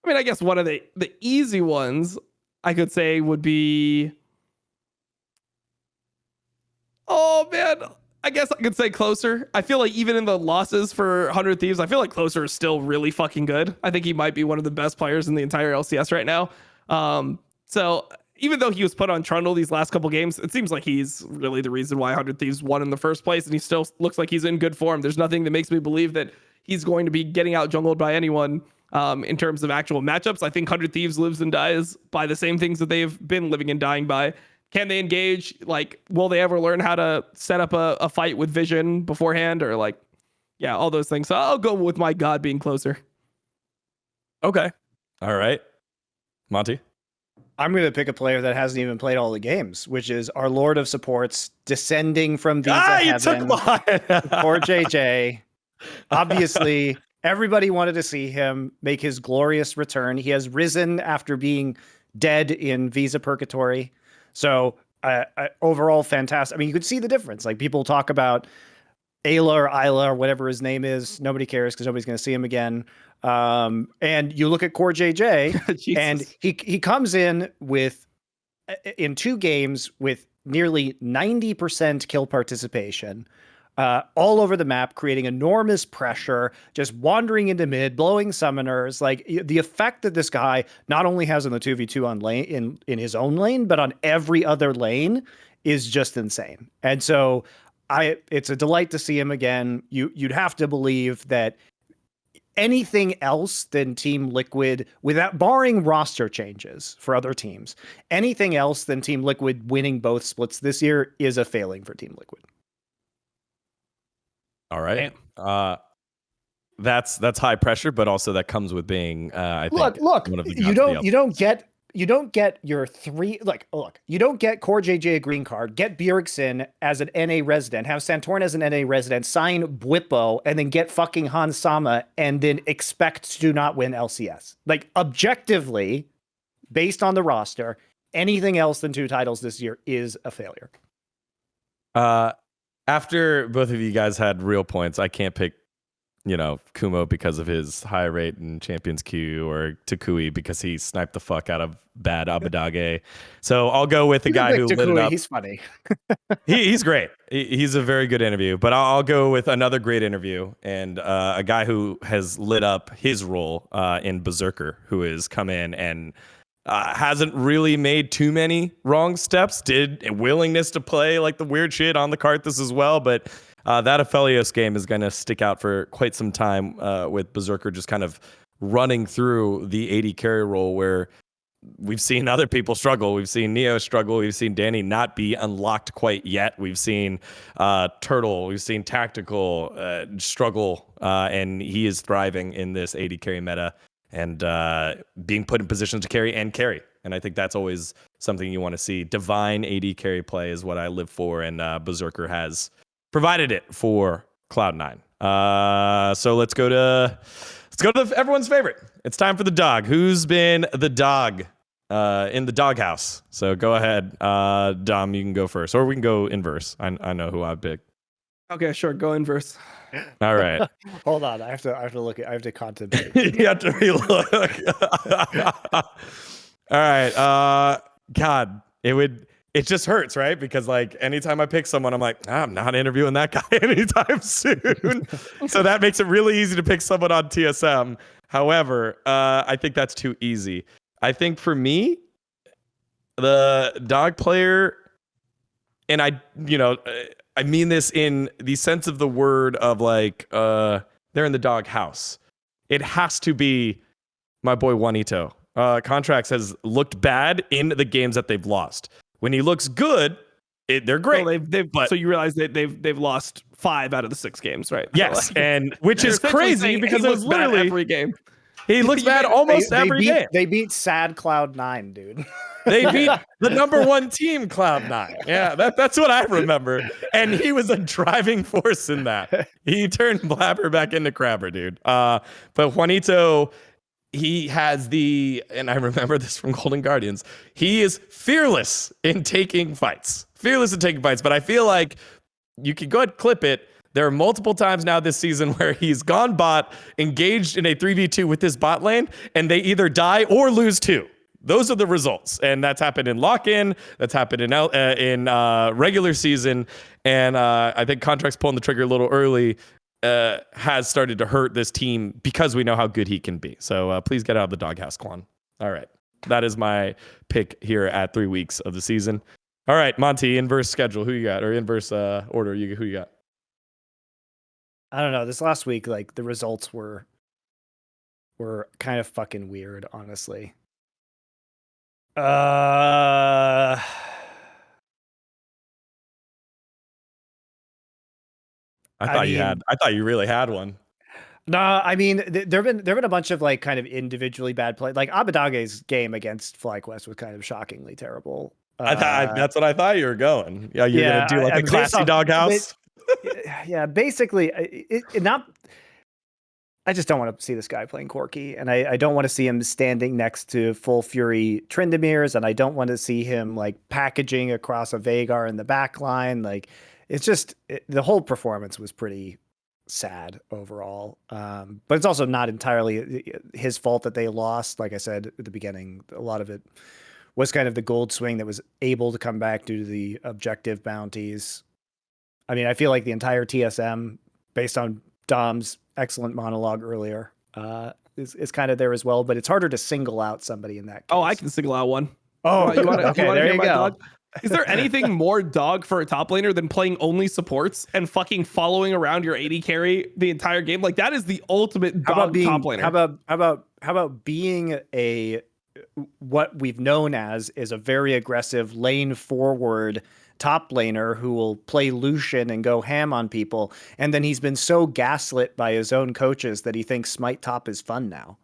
mean, I guess one of the easy ones I could say would be... Oh, man. I guess I could say Closer. I feel like even in the losses for 100 Thieves, I feel like Closer is still really fucking good. I think he might be one of the best players in the entire LCS right now. So even though he was put on Trundle these last couple games, it seems like he's really the reason why 100 Thieves won in the first place, and he still looks like he's in good form. There's nothing that makes me believe that he's going to be getting out jungled by anyone in terms of actual matchups. I think 100 Thieves lives and dies by the same things that they've been living and dying by. Can they engage? Like, will they ever learn how to set up a fight with vision beforehand? Or like, yeah, all those things. So I'll go with my God being Closer. Okay. All right. Monty? I'm going to pick a player that hasn't even played all the games, which is our Lord of Supports, descending from Visa Heaven for JJ. Obviously, everybody wanted to see him make his glorious return. He has risen after being dead in Visa Purgatory. So overall, fantastic. I mean, you could see the difference. Like, people talk about Ayla or Isla or whatever his name is. Nobody cares because nobody's going to see him again. And you look at Core JJ, and he comes in in 2 games with nearly 90% kill participation, all over the map, creating enormous pressure, just wandering into mid, blowing summoners. Like, the effect that this guy not only has on the 2v2 on lane in his own lane, but on every other lane is just insane. And so it's a delight to see him again. You'd have to believe that anything else than Team Liquid, without barring roster changes for other teams, anything else than Team Liquid winning both splits this year is a failing for Team Liquid. All right. That's high pressure, but also that comes with being I think look, one of the you don't get your 3 you don't get Core JJ a green card, get Bjergsem as an NA resident, have Santorin as an NA resident, sign Bwipo, and then get fucking Hans Sama and then expect to not win LCS. Like, objectively, based on the roster, anything else than 2 titles this year is a failure. After both of you guys had real points, I can't pick, Kumo because of his high rate in Champions Queue, or Takui because he sniped the fuck out of bad Abadage. So I'll go with the guy who lit it up. He's funny. He's great. He's a very good interview, but I'll go with another great interview and a guy who has lit up his role in Berserker, who has come in and hasn't really made too many wrong steps, did a willingness to play like the weird shit on the Karthus as well, but that Aphelios game is going to stick out for quite some time with Berserker just kind of running through the AD carry role where we've seen other people struggle. We've seen Neo struggle. We've seen Danny not be unlocked quite yet. We've seen Turtle. We've seen Tactical struggle, and he is thriving in this AD carry meta and being put in positions to carry and carry. And I think that's always something you want to see. Divine AD carry play is what I live for, and Berserker has provided it for Cloud9. So let's go to everyone's favorite. It's time for the dog. Who's been the dog in the doghouse? So go ahead, Dom. You can go first, or we can go inverse. I know who I picked. Okay, sure. Go inverse. All right. Hold on. I have to look at. I have to contemplate. You have to relook. All right. God, it just hurts, right? Because like anytime I pick someone, I'm like, I'm not interviewing that guy anytime soon. So that makes it really easy to pick someone on TSM. However, I think that's too easy. I think for me, the dog player, and I mean this in the sense of the word of like, they're in the dog house. It has to be my boy Juanito. Contracts has looked bad in the games that they've lost. When he looks good, they're great. Well, so you realize that they've lost 5 out of the 6 games, right? Yes, and which is crazy because it was literally every game. He looks bad almost every game. They beat sad Cloud9, dude. They beat the number 1 team, Cloud9. Yeah, that's what I remember. And he was a driving force in that. He turned Blabber back into Crabber, dude. But Juanito, he has and I remember this from Golden Guardians, he is fearless in taking fights. But I feel like you can go ahead and clip it. There are multiple times now this season where he's gone bot, engaged in a 3v2 with his bot lane, and they either die or lose 2. Those are the results. And that's happened in lock-in. That's happened in regular season. And I think Contracts pulling the trigger a little early has started to hurt this team because we know how good he can be. So please get out of the doghouse, Quan. All right. That is my pick here at 3 weeks of the season. All right, Monty, inverse schedule. Who you got? Or inverse order. Who you got? I don't know. This last week, like the results were kind of fucking weird, honestly. I thought you really had one. No, I mean there've been a bunch of like kind of individually bad play. Like Abadage's game against Flyquest was kind of shockingly terrible. That's what I thought you were going. Yeah, you're gonna do like a classy doghouse. Yeah, basically, I just don't want to see this guy playing Corki, and I don't want to see him standing next to full Fury Tryndamirs, and I don't want to see him like packaging across a Veigar in the back line. Like, it's just the whole performance was pretty sad overall. But it's also not entirely his fault that they lost. Like I said at the beginning, a lot of it was kind of the gold swing that was able to come back due to the objective bounties. I mean, I feel like the entire TSM, based on Dom's excellent monologue earlier, is kind of there as well, but it's harder to single out somebody in that case. Oh, I can single out one. Oh, you want okay, there you go. Dog? Is there anything more dog for a top laner than playing only supports and fucking following around your AD carry the entire game? Like, that is the ultimate dog top laner. How about being what we've known as is a very aggressive lane forward top laner who will play Lucian and go ham on people, and then he's been so gaslit by his own coaches that he thinks Smite top is fun now.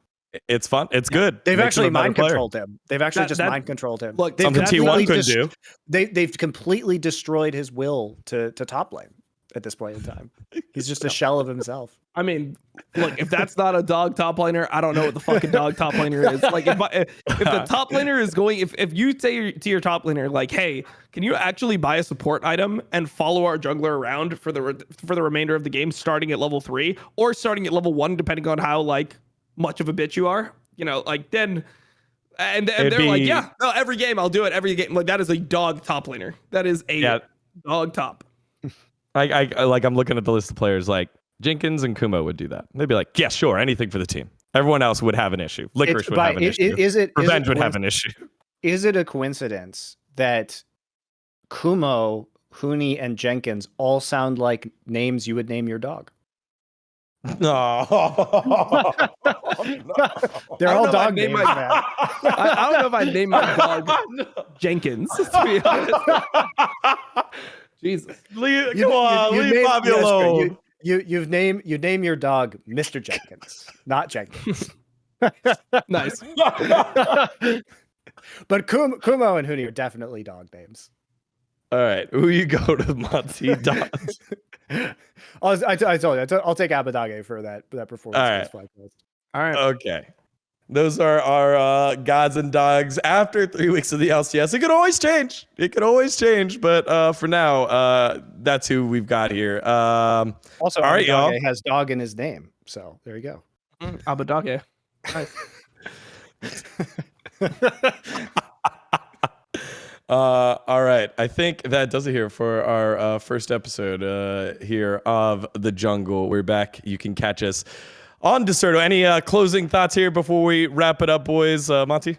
It's fun. It's good. They've actually mind controlled him. They've actually mind controlled him. Look, something T1 couldn't do. They've completely destroyed his will to top lane at this point in time. He's just a shell of himself. I mean, look, if that's not a dog top laner, I don't know what the fucking dog top laner is. Like, if the top laner is going, if you say to your top laner, like, hey, can you actually buy a support item and follow our jungler around for the remainder of the game, starting at level 3 or starting at level 1, depending on how like much of a bitch you are, you know, like then. And they're like, yeah, no, every game I'll do it. Every game, like that is a dog top laner. That is a dog top. I like I'm looking at the list of players like Jenkins and Kumo would do that. They'd be like, yeah, sure, anything for the team. Everyone else would have an issue. Licorice would have an issue. Revenge would have an issue. Is it a coincidence that Kumo, Huni, and Jenkins all sound like names you would name your dog? No. They're all dog names, man. I don't know if I'd name my dog Jenkins, to be honest. Jesus. Come on, leave Bobby alone. You name your dog Mr. Jenkins, not Jenkins. Nice. But Kumo and Huni are definitely dog names. All right, who you go to, Monty? Dots. I told you, I'll take Abadage for that performance. All right. All right. Okay. Those are our gods and dogs after 3 weeks of the LCS. It could always change. But for now, that's who we've got here. Also, all right, y'all. Has dog in his name, so there you go. Abadage. Nice. All right. I think that does it here for our first episode here of The Jungle. We're back. You can catch us on Dexerto. Any closing thoughts here before we wrap it up, boys? Monty?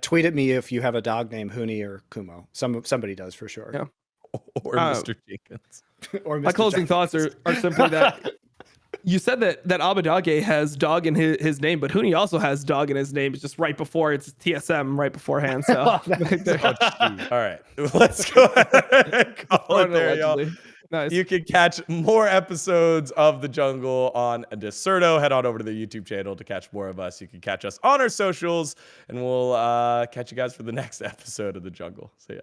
Tweet at me if you have a dog named Huni or Kumo. Somebody does for sure. Yeah. Or Mr. Jenkins. Or Mr. My closing thoughts are simply that you said that Abadage has dog in his name, but Huni also has dog in his name. It's just right before it's TSM right beforehand. So all right, let's go ahead and call it there, y'all. Nice. You can catch more episodes of The Jungle on Dexerto. Head on over to the YouTube channel to catch more of us. You can catch us on our socials, and we'll catch you guys for the next episode of The Jungle. See ya.